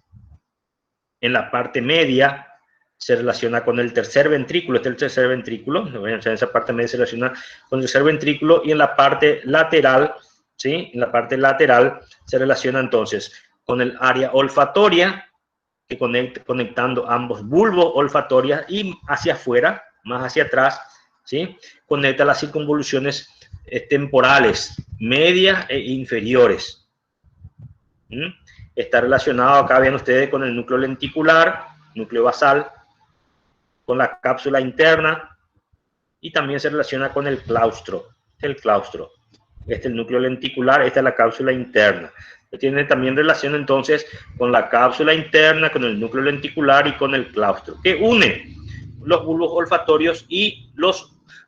En la parte media se relaciona con el tercer ventrículo, este es el tercer ventrículo, en esa parte media se relaciona con el tercer ventrículo, y en la parte lateral, ¿sí? En la parte lateral se relaciona entonces con el área olfatoria, que conectando ambos bulbos olfatorias, y hacia afuera, más hacia atrás, ¿sí? Conecta las circunvoluciones temporales, medias e inferiores. Está relacionado, acá ven ustedes, con el núcleo lenticular, núcleo basal, con la cápsula interna, y también se relaciona con el claustro. Este es el núcleo lenticular, esta es la cápsula interna. Tiene también relación entonces con la cápsula interna, con el núcleo lenticular y con el claustro, que une los bulbos olfatorios y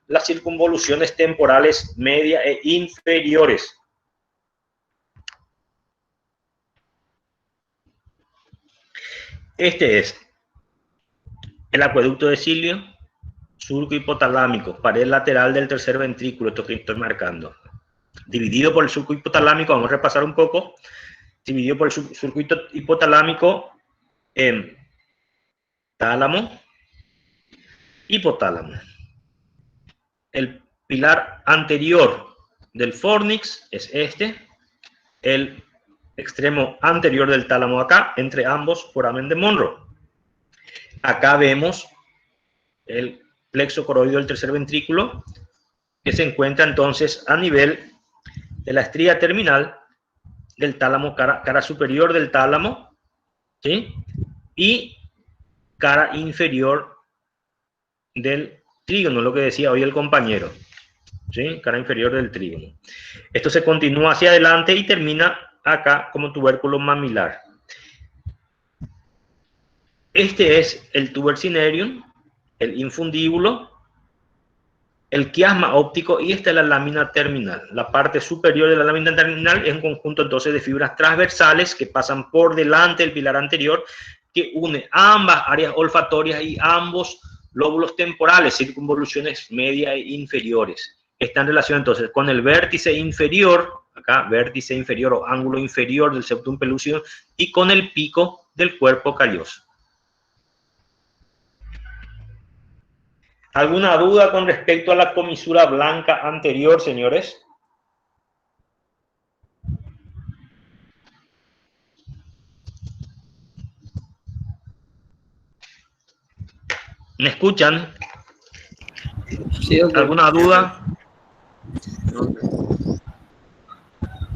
las circunvoluciones temporales media e inferiores. Este es el acueducto de Cilio, surco hipotalámico, pared lateral del tercer ventrículo, esto que estoy marcando. Dividido por el surco hipotalámico, vamos a repasar un poco, dividido por el surco hipotalámico en tálamo, hipotálamo. El pilar anterior del fornix es este, el extremo anterior del tálamo acá, entre ambos foramen de Monro. Acá vemos el plexo coroideo del tercer ventrículo, que se encuentra entonces a nivel de la estría terminal del tálamo, cara superior del tálamo, ¿sí? Y cara inferior del trígono, lo que decía hoy el compañero, ¿sí? Cara inferior del trígono. Esto se continúa hacia adelante y termina acá como tubérculo mamilar. Este es el tuber cinereum, el infundíbulo, el quiasma óptico, y esta es la lámina terminal. La parte superior de la lámina terminal es un conjunto entonces de fibras transversales que pasan por delante del pilar anterior, que une ambas áreas olfatorias y ambos lóbulos temporales, circunvoluciones media e inferiores. Está en relación entonces con el vértice inferior, acá vértice inferior o ángulo inferior del septum pellucidum, y con el pico del cuerpo calloso. ¿Alguna duda con respecto a la comisura blanca anterior, señores? ¿Me escuchan? Sí, okay. ¿Alguna duda?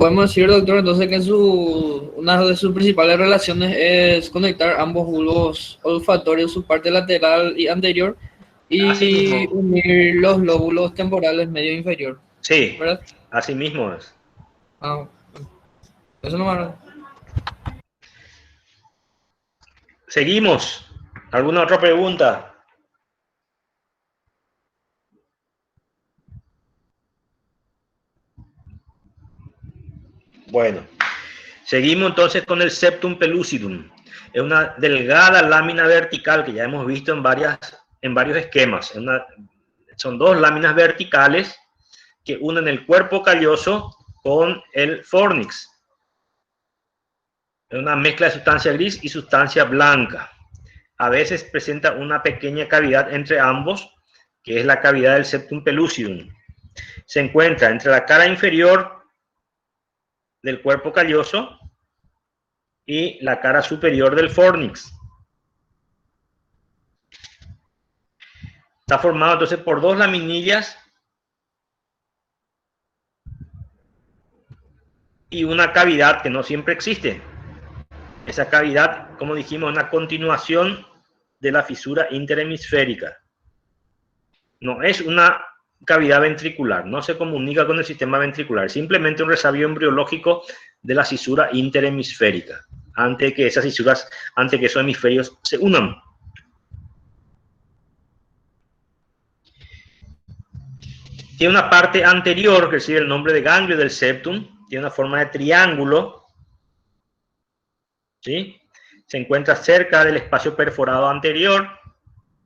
Podemos decir, doctor, entonces que una de sus principales relaciones es conectar ambos bulbos olfatorios, su parte lateral y anterior, Así y mismo. unir los lóbulos temporales medio e inferior, Sí, ¿verdad? así mismo es. Ah, eso no me... Seguimos. ¿Alguna otra pregunta? Bueno, seguimos entonces con el septum pellucidum. Es una delgada lámina vertical que ya hemos visto en varios esquemas. Son dos láminas verticales que unen el cuerpo calloso con el fornix. Es una mezcla de sustancia gris y sustancia blanca. A veces presenta una pequeña cavidad entre ambos, que es la cavidad del septum pellucidum. Se encuentra entre la cara inferior del cuerpo calloso y la cara superior del fornix. Está formado entonces por dos laminillas y una cavidad que no siempre existe. Esa cavidad, como dijimos, es una continuación de la fisura interhemisférica. No es una cavidad ventricular, no se comunica con el sistema ventricular, simplemente un resabio embriológico de la fisura interhemisférica, antes que esos hemisferios se unan. Tiene una parte anterior que recibe el nombre de ganglio del septum, tiene una forma de triángulo, ¿sí? Se encuentra cerca del espacio perforado anterior.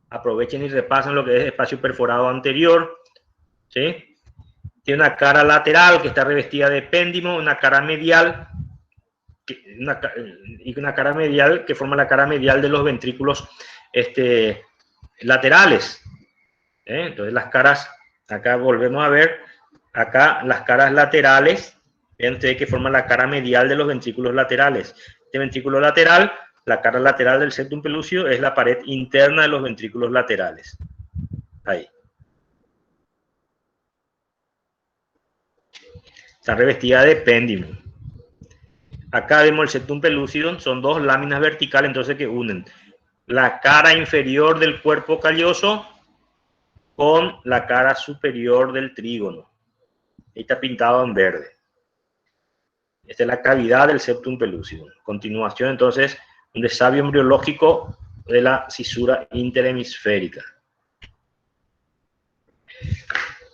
Aprovechen y repasen lo que es el espacio perforado anterior, ¿sí? Tiene una cara lateral que está revestida de epéndimo, una cara medial y una cara medial que forma la cara medial de los ventrículos laterales. Entonces las caras, acá volvemos a ver, acá las caras laterales, vean ustedes que forman la cara medial de los ventrículos laterales. Este ventrículo lateral, la cara lateral del septum pelúcido es la pared interna de los ventrículos laterales. Ahí. Está revestida de epéndimo. Acá vemos el septum pellucidum, son dos láminas verticales entonces que unen la cara inferior del cuerpo calloso con la cara superior del trígono. Ahí está pintado en verde. Esta es la cavidad del septum pellucidum. Continuación entonces, un resabio embriológico de la cisura interhemisférica.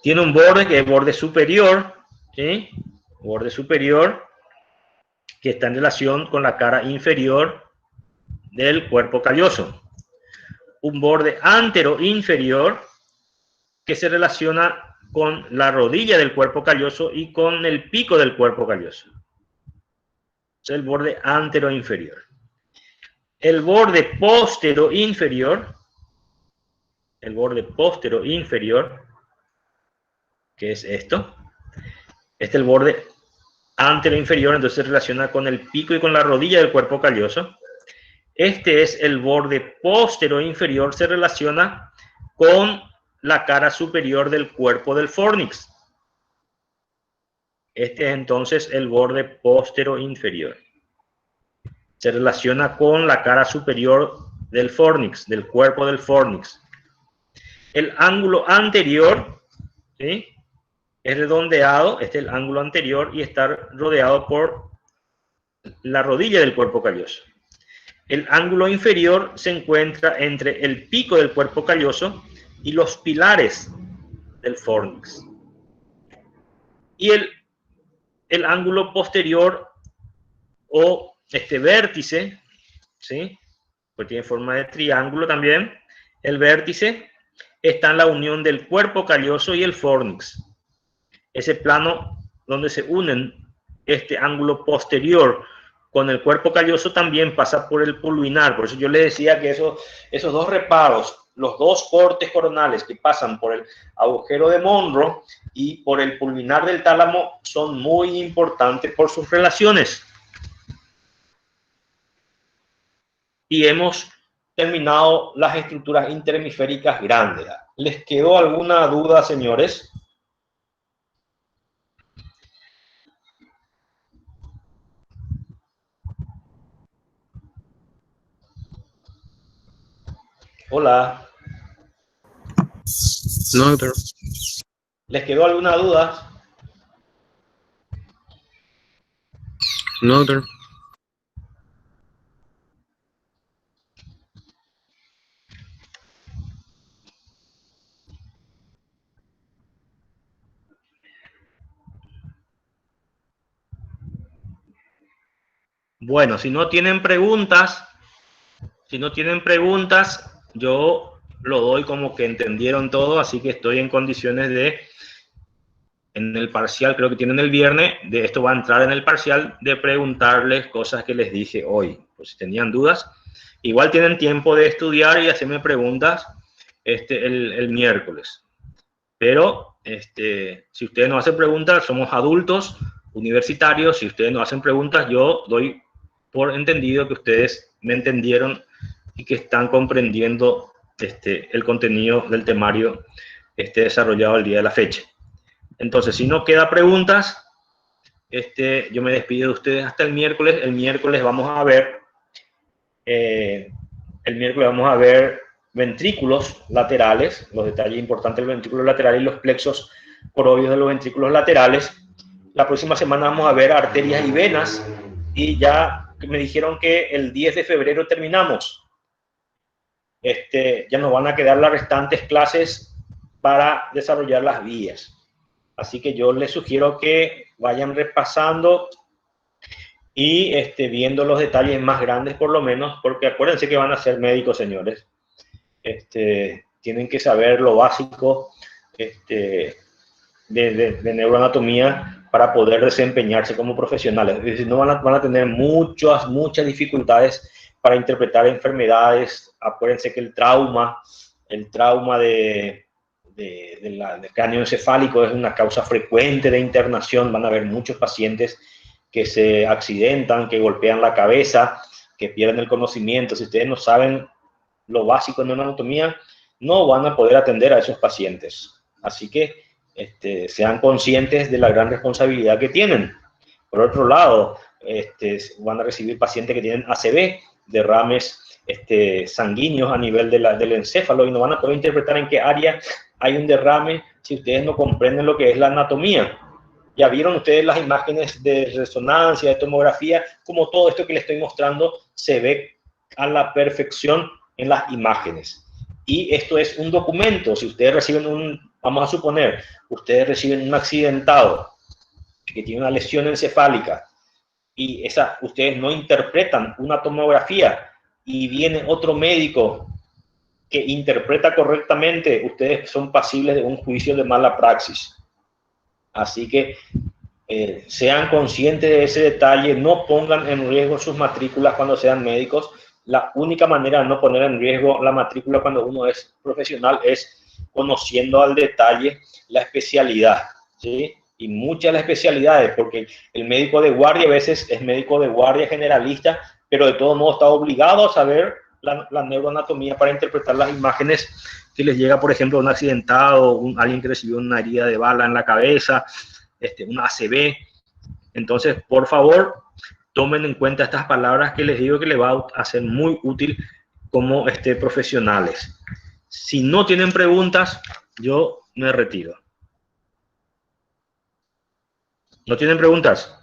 Tiene un borde que es borde superior, ¿sí? Borde superior, que está en relación con la cara inferior del cuerpo calloso. Un borde antero-inferior que se relaciona con la rodilla del cuerpo calloso y con el pico del cuerpo calloso. Es el borde antero-inferior. El borde postero-inferior, que es esto, este es el borde antero-inferior, entonces se relaciona con el pico y con la rodilla del cuerpo calloso. Este es el borde postero-inferior, se relaciona con la cara superior del cuerpo del fornix. Este es entonces el borde postero-inferior. Se relaciona con la cara superior del fornix, del cuerpo del fornix. El ángulo anterior, ¿sí?, es redondeado, este es el ángulo anterior y está rodeado por la rodilla del cuerpo calloso. El ángulo inferior se encuentra entre el pico del cuerpo calloso y los pilares del fornix. Y el ángulo posterior o este vértice, ¿sí?, pues tiene forma de triángulo también. El vértice está en la unión del cuerpo calloso y el fornix. Ese plano donde se unen este ángulo posterior con el cuerpo calloso también pasa por el pulvinar. Por eso yo le decía que esos dos reparos, los dos cortes coronales que pasan por el agujero de Monroe y por el pulvinar del tálamo son muy importantes por sus relaciones. Y hemos terminado las estructuras interhemisféricas grandes. ¿Les quedó alguna duda, señores? Hola. No, doctor. ¿Les quedó alguna duda? No, doctor. Bueno, si no tienen preguntas, yo lo doy como que entendieron todo, así que estoy en condiciones de, en el parcial, creo que tienen el viernes, de esto va a entrar en el parcial, de preguntarles cosas que les dije hoy. Pues si tenían dudas, igual tienen tiempo de estudiar y hacerme preguntas el miércoles. Pero si ustedes no hacen preguntas, somos adultos universitarios, si ustedes no hacen preguntas, yo doy por entendido que ustedes me entendieron y que están comprendiendo el contenido del temario desarrollado el día de la fecha. Entonces, si no queda preguntas, yo me despido de ustedes hasta el miércoles. El miércoles vamos a ver ventrículos laterales, los detalles importantes del ventrículo lateral y los plexos coroides de los ventrículos laterales. La próxima semana vamos a ver arterias y venas, y ya me dijeron que el 10 de febrero terminamos. Ya nos van a quedar las restantes clases para desarrollar las vías. Así que yo les sugiero que vayan repasando y viendo los detalles más grandes por lo menos, porque acuérdense que van a ser médicos, señores. Tienen que saber lo básico de neuroanatomía para poder desempeñarse como profesionales. Es decir, no van a tener muchas dificultades para interpretar enfermedades. Acuérdense que el trauma del cráneo encefálico es una causa frecuente de internación. Van a haber muchos pacientes que se accidentan, que golpean la cabeza, que pierden el conocimiento. Si ustedes no saben lo básico en neuroanatomía, no van a poder atender a esos pacientes. Así que sean conscientes de la gran responsabilidad que tienen. Por otro lado, van a recibir pacientes que tienen ACV, derrames sanguíneos a nivel del encéfalo, y no van a poder interpretar en qué área hay un derrame si ustedes no comprenden lo que es la anatomía. Ya vieron ustedes las imágenes de resonancia, de tomografía, como todo esto que les estoy mostrando se ve a la perfección en las imágenes. Y esto es un documento. Si ustedes reciben vamos a suponer, ustedes reciben un accidentado que tiene una lesión encefálica y ustedes no interpretan una tomografía, y viene otro médico que interpreta correctamente, ustedes son pasibles de un juicio de mala praxis. Así que sean conscientes de ese detalle, no pongan en riesgo sus matrículas cuando sean médicos. La única manera de no poner en riesgo la matrícula cuando uno es profesional es conociendo al detalle la especialidad, ¿sí? Y muchas de las especialidades, porque el médico de guardia a veces es médico de guardia generalista, pero de todo modo está obligado a saber la neuroanatomía para interpretar las imágenes que les llega, por ejemplo, un accidentado, alguien que recibió una herida de bala en la cabeza, un ACV. Entonces, por favor, tomen en cuenta estas palabras que les digo, que les va a ser muy útil como profesionales. Si no tienen preguntas, yo me retiro. ¿No tienen preguntas?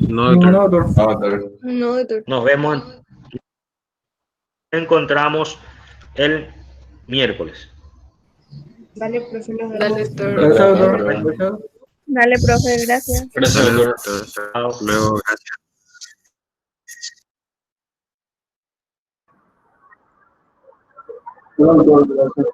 No, doctor. No, doctor. Nos vemos. Encontramos el miércoles. Vale, profe, nos Dale, vemos. doctor. Gracias, doctor. Dale, profe, gracias. Gracias, doctor. Hasta luego, gracias. Gracias.